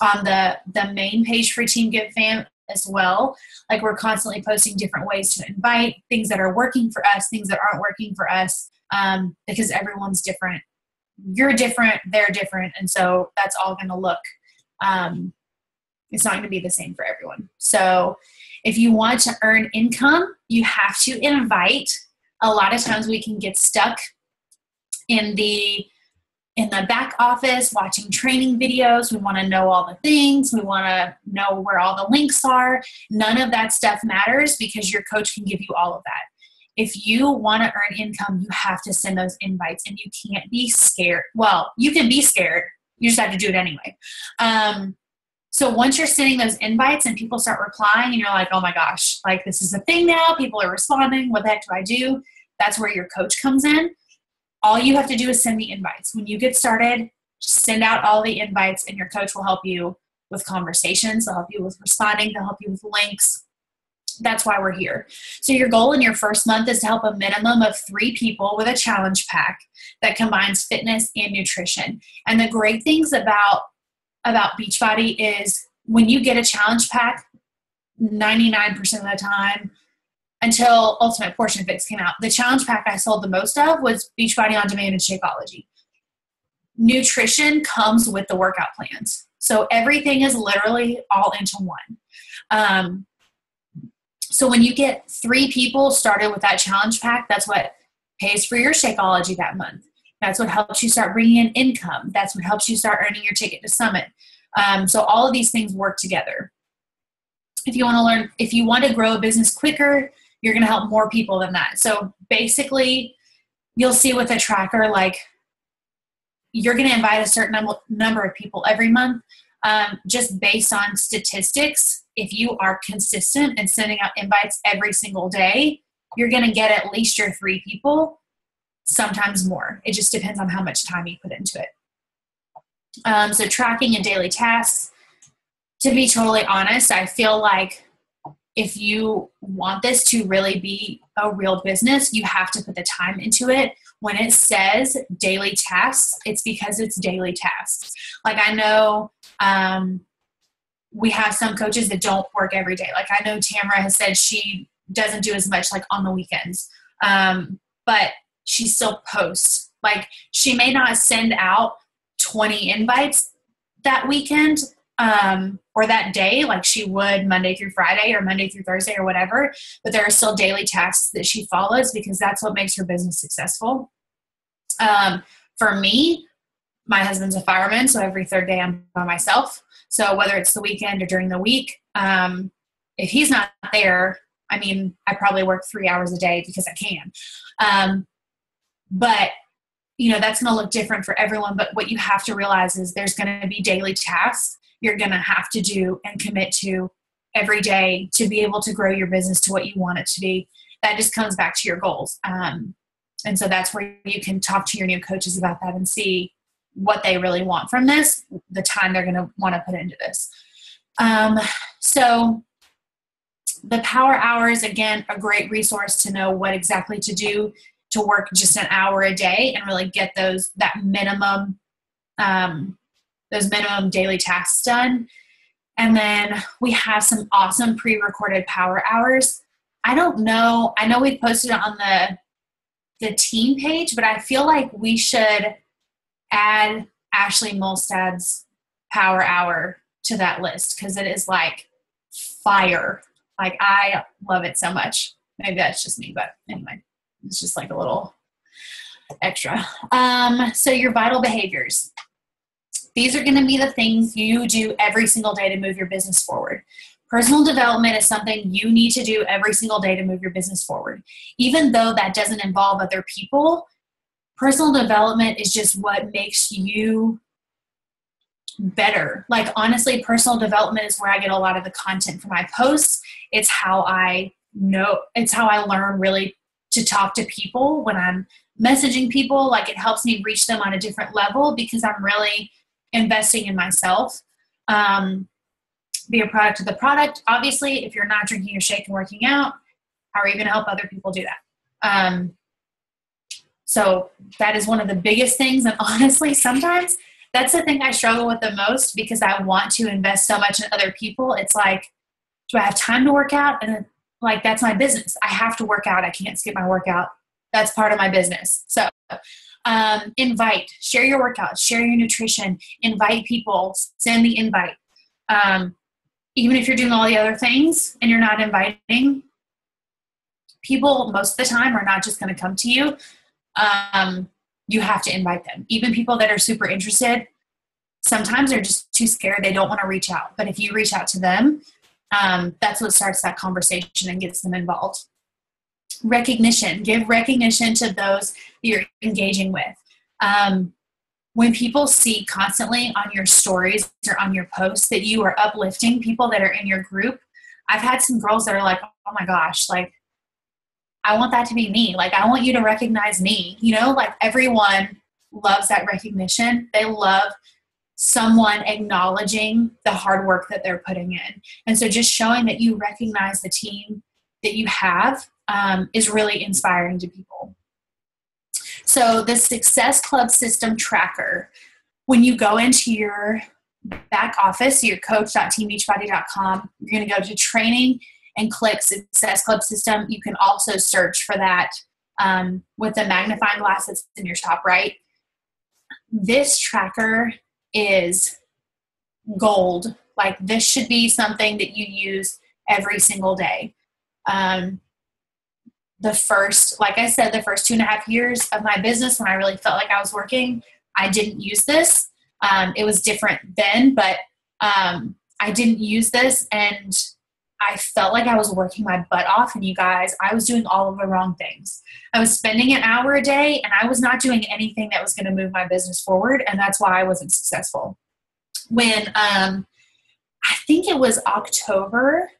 on the main page for Team Give Fam as well. Like we're constantly posting different ways to invite, things that are working for us, things that aren't working for us, because everyone's different. You're different, they're different. And so that's all going to look, it's not going to be the same for everyone. So if you want to earn income, you have to invite. A lot of times we can get stuck in the back office watching training videos. We want to know all the things. We want to know where all the links are. None of that stuff matters because your coach can give you all of that. If you want to earn income, you have to send those invites, and you can't be scared. Well, you can be scared. You just have to do it anyway. So once you're sending those invites and people start replying and you're like, oh my gosh, like this is a thing now. People are responding. What the heck do I do? That's where your coach comes in. All you have to do is send the invites. When you get started, send out all the invites and your coach will help you with conversations. They'll help you with responding. They'll help you with links. That's why we're here. So your goal in your first month is to help a minimum of 3 people with a challenge pack that combines fitness and nutrition. And the great things about Beachbody is when you get a challenge pack, 99% of the time, until Ultimate Portion Fix came out, the challenge pack I sold the most of was Beachbody On Demand and Shakeology. Nutrition comes with the workout plans. So everything is literally all into one. So when you get 3 people started with that challenge pack, that's what pays for your Shakeology that month. That's what helps you start bringing in income. That's what helps you start earning your ticket to Summit. So all of these things work together. If you want to grow a business quicker, you're going to help more people than that. So basically, you'll see with a tracker, like you're going to invite a certain number of people every month, just based on statistics. If you are consistent and sending out invites every single day, you're going to get at least your 3 people, sometimes more. It just depends on how much time you put into it. So tracking and daily tasks, to be totally honest, I feel like if you want this to really be a real business, you have to put the time into it. When it says daily tasks, it's because it's daily tasks. Like I know we have some coaches that don't work every day. Like I know Tamara has said she doesn't do as much like on the weekends, but she still posts. Like she may not send out 20 invites that weekend, or that day, like she would Monday through Friday or Monday through Thursday or whatever, but there are still daily tasks that she follows because that's what makes her business successful. For me, my husband's a fireman, so every 3rd day I'm by myself. So whether it's the weekend or during the week, if he's not there, I mean, I probably work 3 hours a day because I can. But that's going to look different for everyone. But what you have to realize is there's going to be daily tasks you're going to have to do and commit to every day to be able to grow your business to what you want it to be. That just comes back to your goals. And so that's where you can talk to your new coaches about that and see what they really want from this, the time they're going to want to put into this. So the power hours, again, a great resource to know what exactly to do to work just an hour a day and really get those minimum daily tasks done. And then we have some awesome pre-recorded power hours. I don't know. I know we've posted it on the team page, but I feel like we should add Ashley Molstad's power hour to that list because it is like fire. Like I love it so much. Maybe that's just me, but anyway, it's just like a little extra. So your vital behaviors. These are going to be the things you do every single day to move your business forward. Personal development is something you need to do every single day to move your business forward. Even though that doesn't involve other people, personal development is just what makes you better. Like, honestly, personal development is where I get a lot of the content for my posts. It's how I learn really to talk to people when I'm messaging people. Like, it helps me reach them on a different level because I'm really investing in myself. Be a product of the product. Obviously, if you're not drinking your shake and working out, how are you going to help other people do that? So that is one of the biggest things. And honestly, sometimes that's the thing I struggle with the most because I want to invest so much in other people. It's like, do I have time to work out? And like, that's my business. I have to work out. I can't skip my workout. That's part of my business. So share your workouts, share your nutrition, invite people, send the invite. Even if you're doing all the other things and you're not inviting, people most of the time are not just going to come to you. You have to invite them. Even people that are super interested, sometimes they're just too scared. They don't want to reach out. But if you reach out to them, that's what starts that conversation and gets them involved. Recognition. Give recognition to those that you're engaging with. When people see constantly on your stories or on your posts that you are uplifting people that are in your group, I've had some girls that are like, oh my gosh, like, I want that to be me. Like, I want you to recognize me. You know, like, everyone loves that recognition. They love someone acknowledging the hard work that they're putting in. And so just showing that you recognize the team that you have is really inspiring to people. So the Success Club System Tracker, when you go into your back office, your coach.teambeachbody.com, you're going to go to training and click Success Club System. You can also search for that with the magnifying glass that's in your top right. This tracker is gold. Like, this should be something that you use every single day. Like I said, the first 2.5 years of my business, when I really felt like I was working, I didn't use this. It was different then, but I didn't use this, and I felt like I was working my butt off. And you guys, I was doing all of the wrong things. I was spending an hour a day, and I was not doing anything that was going to move my business forward. And that's why I wasn't successful. When I think it was October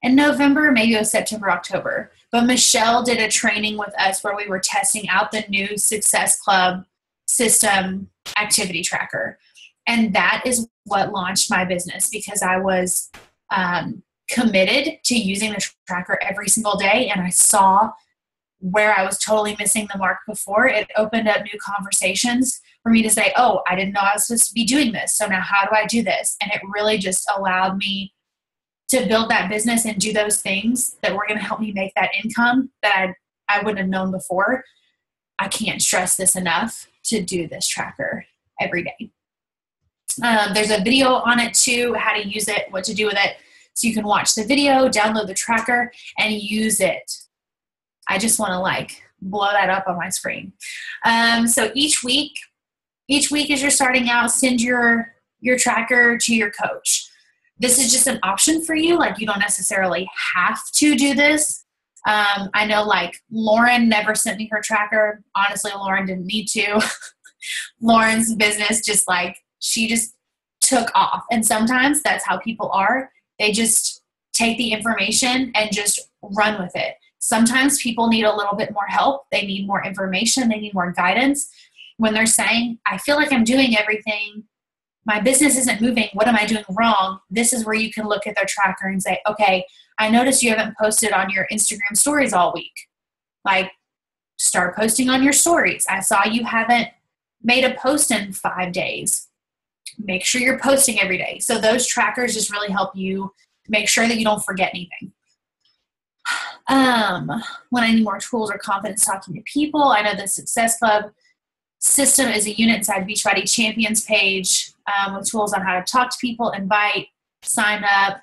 and November, maybe it was September, October, but Michelle did a training with us where we were testing out the new Success Club System activity tracker. And that is what launched my business, because I was committed to using the tracker every single day, and I saw where I was totally missing the mark before. It opened up new conversations for me to say, oh, I didn't know I was supposed to be doing this. So now how do I do this? And it really just allowed me to build that business and do those things that were going to help me make that income that I wouldn't have known before. I can't stress this enough, to do this tracker every day. There's a video on it too, how to use it, what to do with it. So you can watch the video, download the tracker, and use it. I just want to blow that up on my screen. So each week as you're starting out, send your tracker to your coach. This is just an option for you. Like, you don't necessarily have to do this. I know, Lauren never sent me her tracker. Honestly, Lauren didn't need to. Lauren's business she just took off. And sometimes that's how people are. They just take the information and just run with it. Sometimes people need a little bit more help. They need more information. They need more guidance. When they're saying, I feel like I'm doing everything, my business isn't moving, what am I doing wrong? This is where you can look at their tracker and say, okay, I noticed you haven't posted on your Instagram stories all week. Start posting on your stories. I saw you haven't made a post in 5 days. Make sure you're posting every day. So those trackers just really help you make sure that you don't forget anything. When I need more tools or confidence talking to people, I know the Success Club System is a unit inside Beachbody Champions page with tools on how to talk to people, invite, sign up.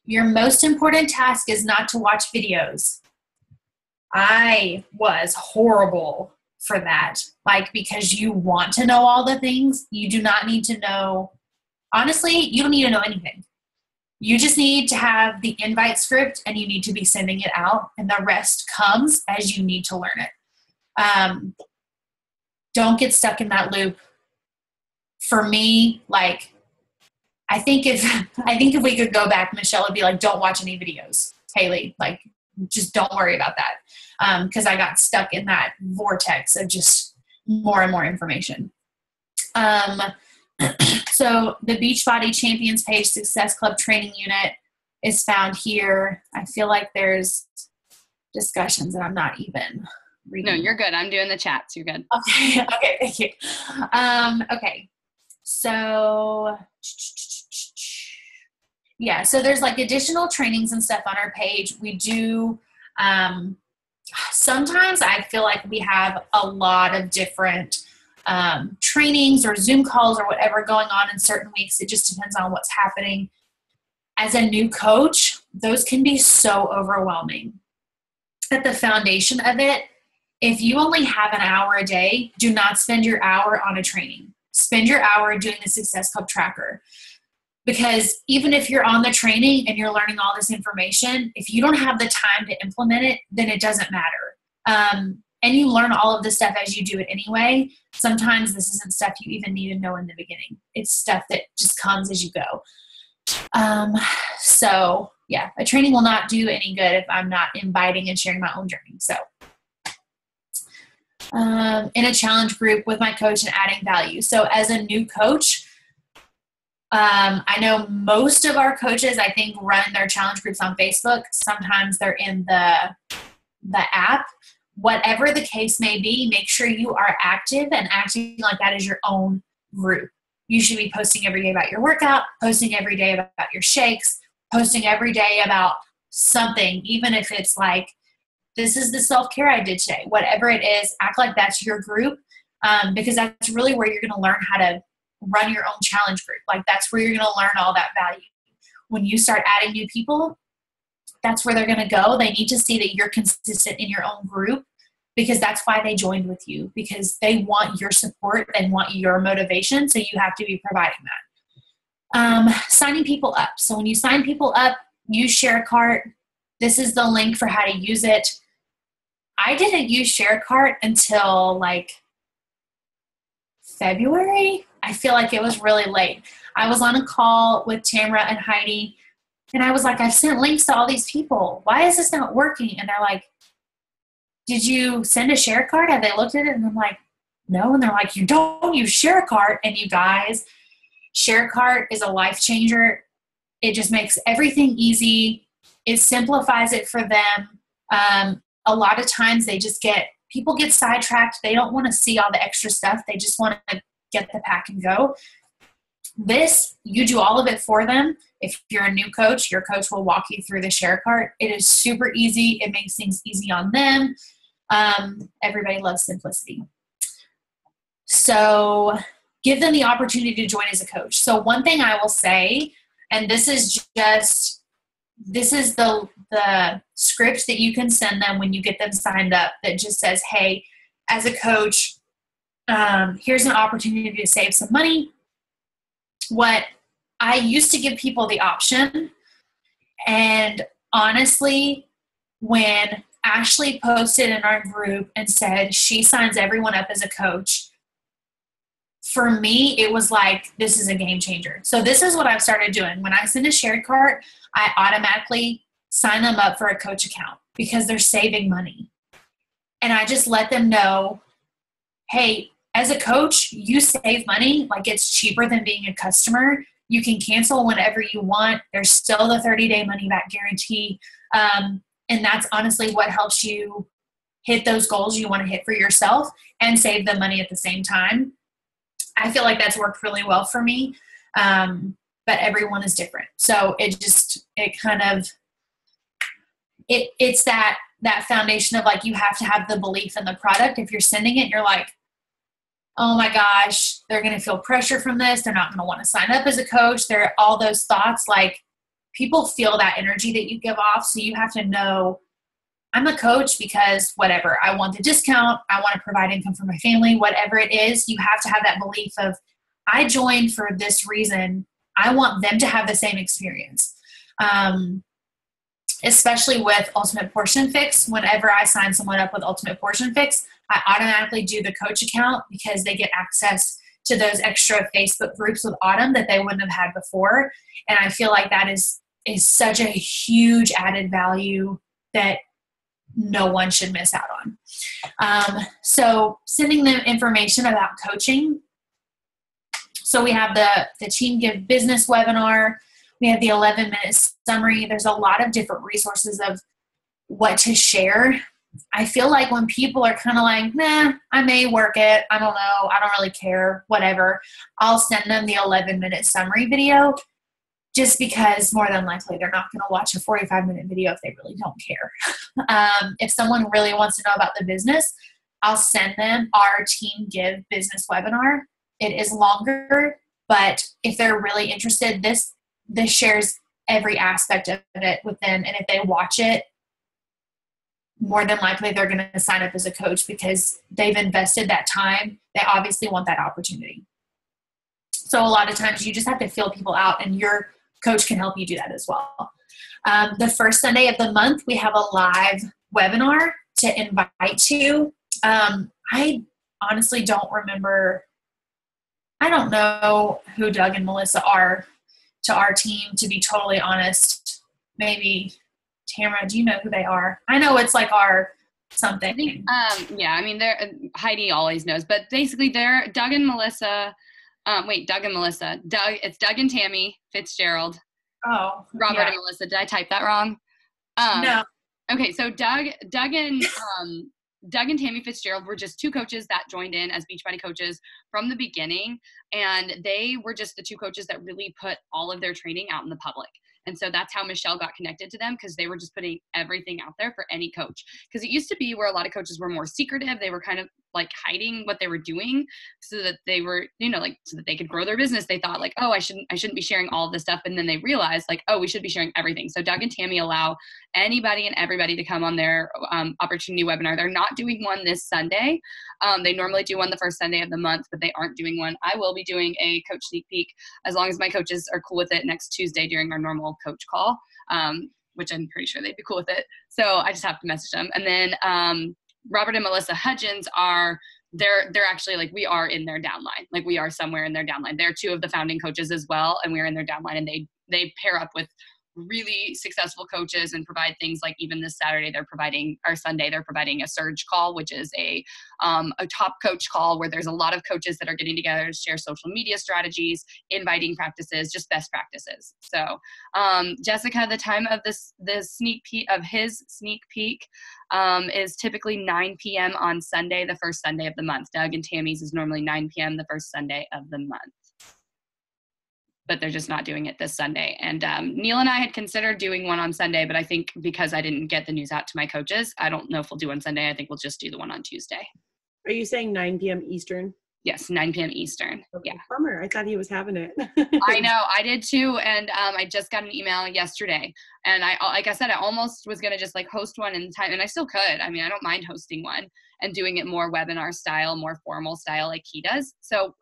Your most important task is not to watch videos. I was horrible for that. Because you want to know all the things, you do not need to know. Honestly, you don't need to know anything. You just need to have the invite script and you need to be sending it out, and the rest comes as you need to learn it. Don't get stuck in that loop. For me, like, I think if we could go back, Michelle would be like, don't watch any videos, Haley, like, just don't worry about that. Because I got stuck in that vortex of just more and more information. So the Beachbody Champions page, Success Club Training Unit, is found here. I feel like there's discussions and I'm not even reading. No, you're good. I'm doing the chats. You're good. Okay. Okay. Thank you. Okay. So yeah, so there's like additional trainings and stuff on our page. We do, sometimes I feel like we have a lot of different trainings or Zoom calls or whatever going on in certain weeks. It just depends on what's happening. As a new coach, those can be so overwhelming. At the foundation of it, if you only have an hour a day, do not spend your hour on a training. Spend your hour doing the Success Club tracker. Because even if you're on the training and you're learning all this information, if you don't have the time to implement it, then it doesn't matter. And you learn all of this stuff as you do it anyway. Sometimes this isn't stuff you even need to know in the beginning. It's stuff that just comes as you go. So yeah, a training will not do any good if I'm not inviting and sharing my own journey. So in a challenge group with my coach and adding value. So as a new coach, I know most of our coaches, I think, run their challenge groups on Facebook. Sometimes they're in the app. Whatever the case may be, make sure you are active and acting like that is your own group. You should be posting every day about your workout, posting every day about your shakes, posting every day about something, even if it's like, this is the self-care I did today. Whatever it is, act like that's your group, because that's really where you're going to learn how to run your own challenge group. Like, that's where you're going to learn all that value. When you start adding new people, that's where they're going to go. They need to see that you're consistent in your own group, because that's why they joined with you, because they want your support and want your motivation. So you have to be providing that. Signing people up. So when you sign people up, use ShareCart. This is the link for how to use it. I didn't use ShareCart until like February. I feel like it was really late. I was on a call with Tamara and Heidi, and I was like, I've sent links to all these people. Why is this not working? And they're like, did you send a ShareCart? Have they looked at it? And I'm like, no. And they're like, you don't use ShareCart. And you guys, ShareCart is a life changer. It just makes everything easy. It simplifies it for them. A lot of times people get sidetracked. They don't want to see all the extra stuff. They just want to get the pack and go. This, you do all of it for them. If you're a new coach, your coach will walk you through the ShareCart. It is super easy. It makes things easy on them. Everybody loves simplicity. So give them the opportunity to join as a coach. So one thing I will say, and this is the script that you can send them when you get them signed up, that just says, hey, as a coach, here's an opportunity to save some money. What I used to give people the option, and honestly, when Ashley posted in our group and said she signs everyone up as a coach, for me, it was like, this is a game changer. So this is what I've started doing. When I send a ShareCart, I automatically sign them up for a coach account, because they're saving money. And I just let them know, hey, as a coach, you save money. Like, it's cheaper than being a customer. You can cancel whenever you want. There's still the 30-day money-back guarantee. And that's honestly what helps you hit those goals you want to hit for yourself and save the money at the same time. I feel like that's worked really well for me. But everyone is different. So it's that foundation of like, you have to have the belief in the product. If you're sending it, you're like, oh my gosh, they're going to feel pressure from this. They're not going to want to sign up as a coach. There are all those thoughts. Like, people feel that energy that you give off. So you have to know, I'm a coach because whatever, I want the discount. I want to provide income for my family, whatever it is. You have to have that belief of, I joined for this reason. I want them to have the same experience. Especially with Ultimate Portion Fix. Whenever I sign someone up with Ultimate Portion Fix, I automatically do the coach account because they get access to those extra Facebook groups with Autumn that they wouldn't have had before. And I feel like that is such a huge added value that no one should miss out on. So sending them information about coaching. So we have the Team Give Business webinar. We have the 11-minute summary. There's a lot of different resources of what to share. I feel like when people are kind of like, nah, I may work it. I don't know. I don't really care. Whatever. I'll send them the 11-minute summary video just because more than likely they're not going to watch a 45-minute video if they really don't care. If someone really wants to know about the business, I'll send them our Team Give Business webinar. It is longer, but if they're really interested, this shares every aspect of it with them. And if they watch it, more than likely they're going to sign up as a coach because they've invested that time. They obviously want that opportunity. So a lot of times you just have to feel people out, and your coach can help you do that as well. The first Sunday of the month, we have a live webinar to invite to. I honestly don't remember. I don't know who Doug and Melissa are to our team, to be totally honest. Maybe Tamara, do you know who they are? I know it's like our something. I think, yeah, I mean, Heidi always knows, but basically they're Doug and Melissa. Doug and Melissa. It's Doug and Tammy Fitzgerald. Oh, Robert and Melissa. Did I type that wrong? No. Okay, so Doug and Tammy Fitzgerald were just two coaches that joined in as Beachbody coaches from the beginning, and they were just the two coaches that really put all of their training out in the public. And so that's how Michelle got connected to them, because they were just putting everything out there for any coach. Because it used to be where a lot of coaches were more secretive. They were kind of like hiding what they were doing so that they were, so that they could grow their business. They thought like, oh, I shouldn't be sharing all of this stuff. And then they realized like, oh, we should be sharing everything. So Doug and Tammy allow anybody and everybody to come on their opportunity webinar. They're not doing one this Sunday. They normally do one the first Sunday of the month, but they aren't doing one. I will be doing a coach sneak peek as long as my coaches are cool with it next Tuesday during our normal coach call, which I'm pretty sure they'd be cool with it. So I just have to message them. And then Robert and Melissa Hudgens they're actually like, we are in their downline. Like we are somewhere in their downline. They're two of the founding coaches as well. And we're in their downline, and they pair up with really successful coaches and provide things like even this Saturday Sunday they're providing a surge call, which is a top coach call where there's a lot of coaches that are getting together to share social media strategies, inviting practices, just best practices. So Jessica, the time of his sneak peek is typically 9 p.m. on Sunday, the first Sunday of the month. Doug and Tammy's is normally 9 p.m. the first Sunday of the month, but they're just not doing it this Sunday. And Neil and I had considered doing one on Sunday, but I think because I didn't get the news out to my coaches, I don't know if we'll do one Sunday. I think we'll just do the one on Tuesday. Are you saying 9 p.m. Eastern? Yes, 9 p.m. Eastern. Okay. Yeah. Bummer. I thought he was having it. I know. I did too. And I just got an email yesterday. And like I said, I almost was going to just like host one in time. And I still could. I mean, I don't mind hosting one and doing it more webinar style, more formal style like he does. So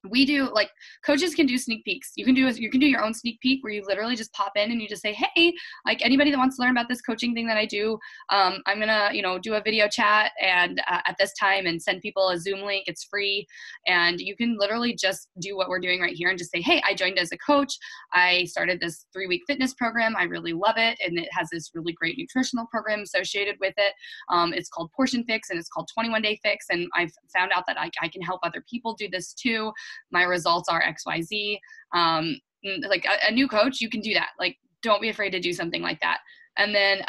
we do, like, coaches can do sneak peeks. You can do your own sneak peek where you literally just pop in and you just say, hey, like anybody that wants to learn about this coaching thing that I do, I'm going to, do a video chat and at this time and send people a Zoom link. It's free. And you can literally just do what we're doing right here and just say, hey, I joined as a coach. I started this 3-week fitness program. I really love it. And it has this really great nutritional program associated with it. It's called Portion Fix and it's called 21 Day Fix. And I've found out that I can help other people do this too. My results are XYZ. Like a new coach, you can do that. Like, don't be afraid to do something like that. And then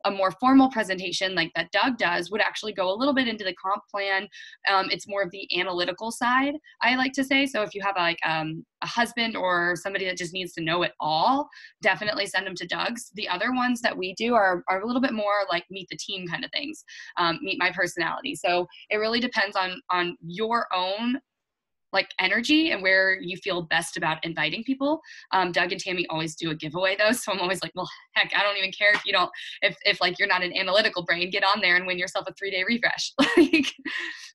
a more formal presentation like that Doug does would actually go a little bit into the comp plan. It's more of the analytical side, I like to say. So if you have like a husband or somebody that just needs to know it all, definitely send them to Doug's. The other ones that we do are a little bit more like meet the team kind of things, meet my personality. So it really depends on your own like energy and where you feel best about inviting people. Doug and Tammy always do a giveaway though. So I'm always like, well, heck, I don't even care if like you're not an analytical brain, get on there and win yourself a 3-day refresh.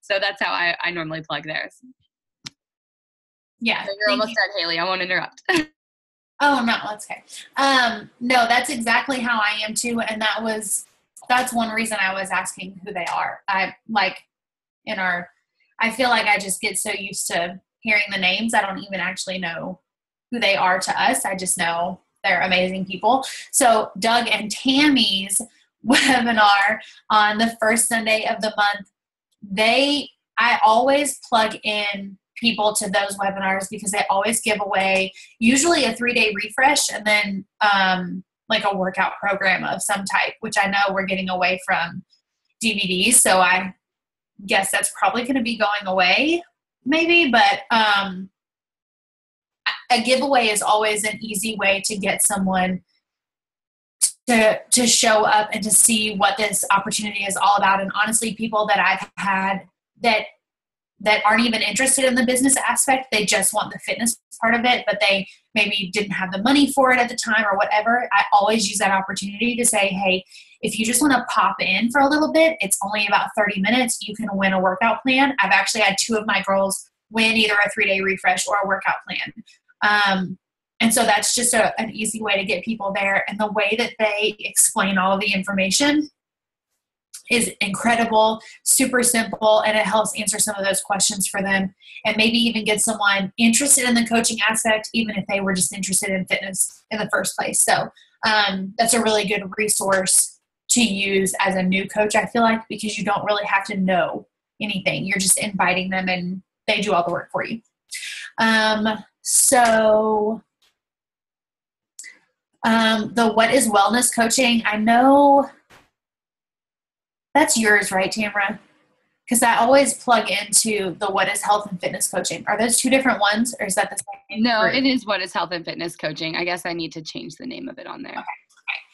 So that's how I normally plug theirs. Yeah. So you're almost done, Haley. I won't interrupt. Oh, no, that's okay. No, that's exactly how I am too. And that's one reason I was asking who they are. I feel like I just get so used to hearing the names. I don't even actually know who they are to us. I just know they're amazing people. So Doug and Tammy's webinar on the first Sunday of the month, I always plug in people to those webinars because they always give away usually a 3-day refresh and then like a workout program of some type, which I know we're getting away from DVDs. So I guess that's probably going to be going away maybe, but a giveaway is always an easy way to get someone to show up and to see what this opportunity is all about. And honestly, people that I've had that aren't even interested in the business aspect, they just want the fitness part of it, but they maybe didn't have the money for it at the time or whatever. I always use that opportunity to say, hey, if you just want to pop in for a little bit, it's only about 30 minutes. You can win a workout plan. I've actually had 2 of my girls win either a 3-day refresh or a workout plan. And so that's just an easy way to get people there. And the way that they explain all of the information is incredible, super simple, and it helps answer some of those questions for them and maybe even get someone interested in the coaching aspect, even if they were just interested in fitness in the first place. So that's a really good resource to use as a new coach, I feel like, because you don't really have to know anything. You're just inviting them and they do all the work for you. The What is Wellness coaching, I know that's yours, right, Tamara? Because I always plug into the What is Health and Fitness coaching. Are those 2 different ones, or is that the same? No, group? it is What is Health and Fitness coaching. I guess I need to change the name of it on there. Okay.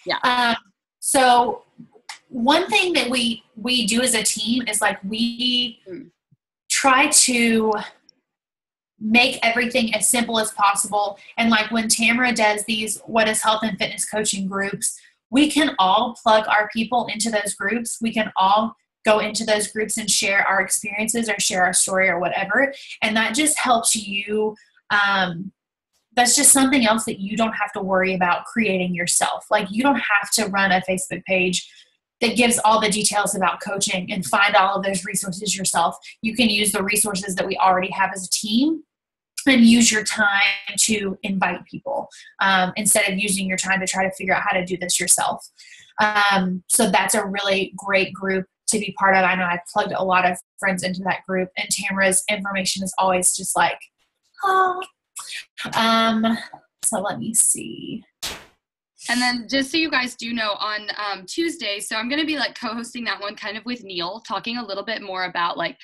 Yeah. So one thing that we do as a team is like we try to make everything as simple as possible. And like when Tamara does these What is Health and Fitness coaching groups, we can all plug our people into those groups. We can all go into those groups and share our experiences or share our story or whatever. And that just helps you. That's just something else that you don't have to worry about creating yourself. Like you don't have to run a Facebook page that gives all the details about coaching and find all of those resources yourself. You can use the resources that we already have as a team and use your time to invite people instead of using your time to try to figure out how to do this yourself. So that's a really great group to be part of. I know I've plugged a lot of friends into that group, and Tamara's information is always just like, oh. So let me see. And then just so you guys do know, on Tuesday, so I'm going to be like co-hosting that one kind of with Neil, talking a little bit more about like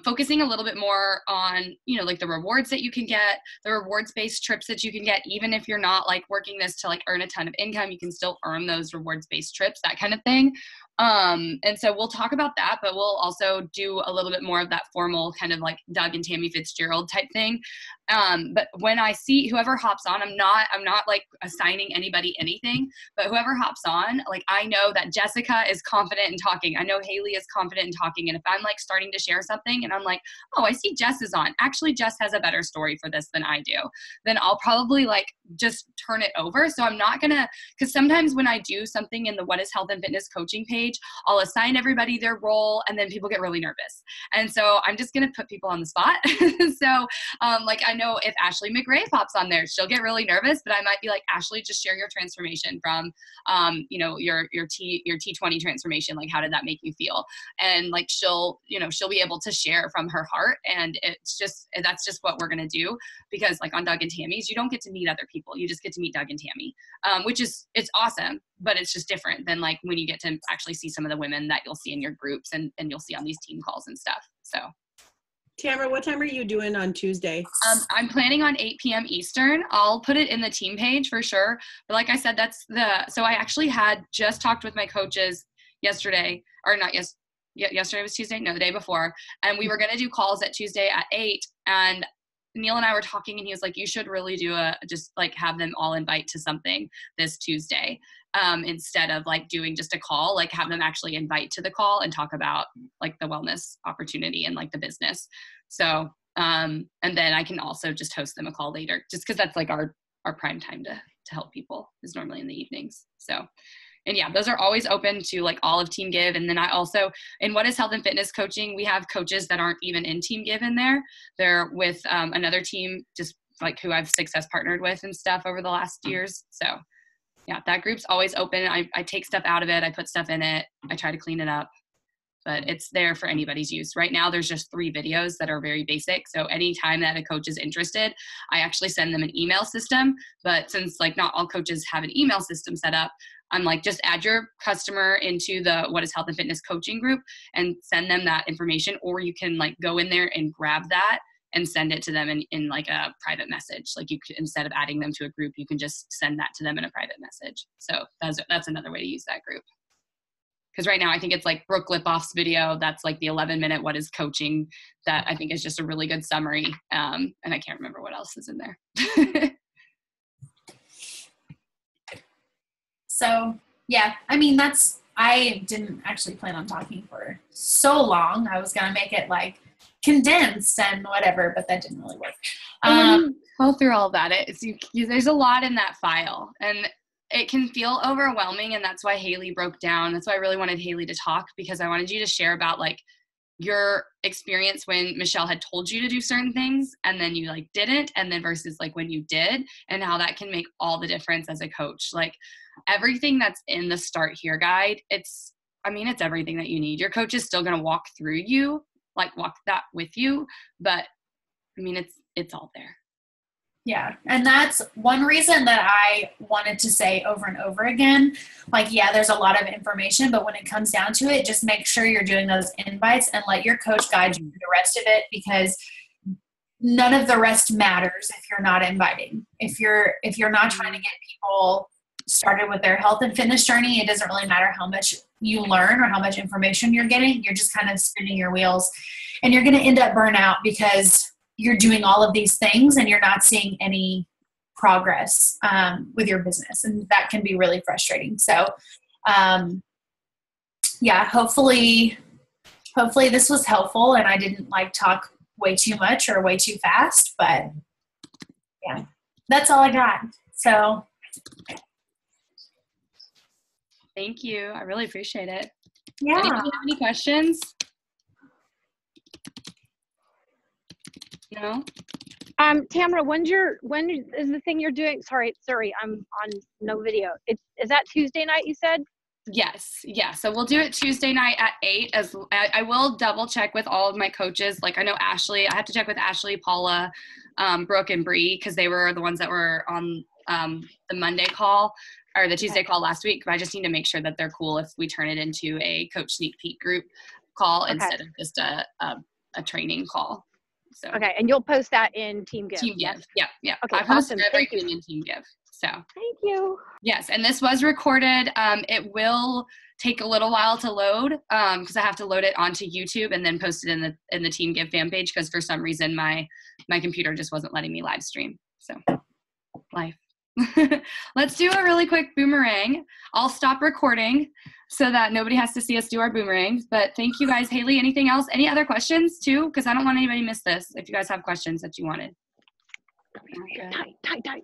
focusing a little bit more on, like the rewards that you can get, the rewards-based trips that you can get, even if you're not like working this to like earn a ton of income, you can still earn those rewards-based trips, that kind of thing. And so we'll talk about that, but we'll also do a little bit more of that formal kind of like Doug and Tammy Fitzgerald type thing. But when I see whoever hops on, I'm not like assigning anybody anything, but whoever hops on, like I know that Jessica is confident in talking. I know Haley is confident in talking. And if I'm like starting to share something and I'm like, oh, I see Jess is on. Actually, Jess has a better story for this than I do. Then I'll probably like just turn it over. So I'm not gonna, because sometimes when I do something in the What is Health and Fitness coaching page, I'll assign everybody their role and then people get really nervous. And so I'm just gonna put people on the spot. So like I know if Ashley McRae pops on there, she'll get really nervous, but I might be like, Ashley, just share your transformation from, your T20 transformation. Like, how did that make you feel? And like, she'll be able to share from her heart. And that's just what we're going to do, because like on Doug and Tammy's, you don't get to meet other people. You just get to meet Doug and Tammy, it's awesome, but it's just different than like when you get to actually see some of the women that you'll see in your groups and you'll see on these team calls and stuff. So. Tamara, what time are you doing on Tuesday? I'm planning on 8 p.m. Eastern. I'll put it in the team page for sure. But like I said, so I actually had just talked with my coaches yesterday, or not yesterday was Tuesday? No, the day before. And we were going to do calls at Tuesday at 8. And Neil and I were talking and he was like, you should really do just like have them all invite to something this Tuesday. Instead of like doing just a call, like have them actually invite to the call and talk about like the wellness opportunity and like the business. So, and then I can also just host them a call later, just because that's like our our prime time to help people is normally in the evenings. So, and yeah, those are always open to like all of Team Give. And then I also, in What is Health and Fitness Coaching, we have coaches that aren't even in Team Give in there. They're with another team, just like who I've success partnered with and stuff over the last years. So yeah, that group's always open. I take stuff out of it. I put stuff in it. I try to clean it up, but it's there for anybody's use. Right now, there's just 3 videos that are very basic. So anytime that a coach is interested, I actually send them an email system. But since like not all coaches have an email system set up, I'm like, just add your customer into the What is Health and Fitness Coaching group and send them that information. Or you can like go in there and grab that and send it to them in like a private message. Like you could, instead of adding them to a group, you can just send that to them in a private message. So that's another way to use that group. Because right now I think it's like Brooke Lipoff's video. That's like the 11-minute What is Coaching that I think is just a really good summary. And I can't remember what else is in there. So yeah, I mean, I didn't actually plan on talking for so long. I was going to make it like condensed and whatever, but that didn't really work. Go through all of that. There's a lot in that file, and it can feel overwhelming. And that's why Haley broke down. That's why I really wanted Haley to talk, because I wanted you to share about like your experience when Michelle had told you to do certain things and then you like didn't, and then versus like when you did, and how that can make all the difference as a coach. Like everything that's in the Start Here guide, it's everything that you need. Your coach is still going to walk that with you, but I mean, it's all there. Yeah. And that's one reason that I wanted to say over and over again, like, yeah, there's a lot of information, but when it comes down to it, just make sure you're doing those invites and let your coach guide you through the rest of it, because none of the rest matters if you're not inviting. If you're not trying to get people started with their health and fitness journey, it doesn't really matter how much you learn or how much information you're getting. You're just kind of spinning your wheels, and you're going to end up burnt out because you're doing all of these things and you're not seeing any progress with your business. And that can be really frustrating. So yeah, hopefully this was helpful and I didn't like talk way too much or way too fast, but yeah, that's all I got. So thank you. I really appreciate it. Yeah. Anybody have any questions? No? Tamara, when is the thing you're doing? Sorry, I'm on no video. Is that Tuesday night you said? Yes. Yeah. So we'll do it Tuesday night at 8. I will double check with all of my coaches. Like I know Ashley, I have to check with Ashley, Paula, Brooke, and Bree, because they were the ones that were on the Monday call or the Tuesday call last week. But I just need to make sure that they're cool if we turn it into a coach sneak peek group call instead of just a training call. So. Okay, and you'll post that in Team Give. Team Give, yeah. Okay, I post awesome. everything in Team Give. So. Thank you. Yes, and this was recorded. It will take a little while to load because I have to load it onto YouTube and then post it in the Team Give fan page, because for some reason my computer just wasn't letting me live stream. So, life. Let's do a really quick boomerang. I'll stop recording so that nobody has to see us do our boomerangs. But thank you guys. Haley, anything else? Any other questions too? Because I don't want anybody to miss this if you guys have questions that you wanted. Tight.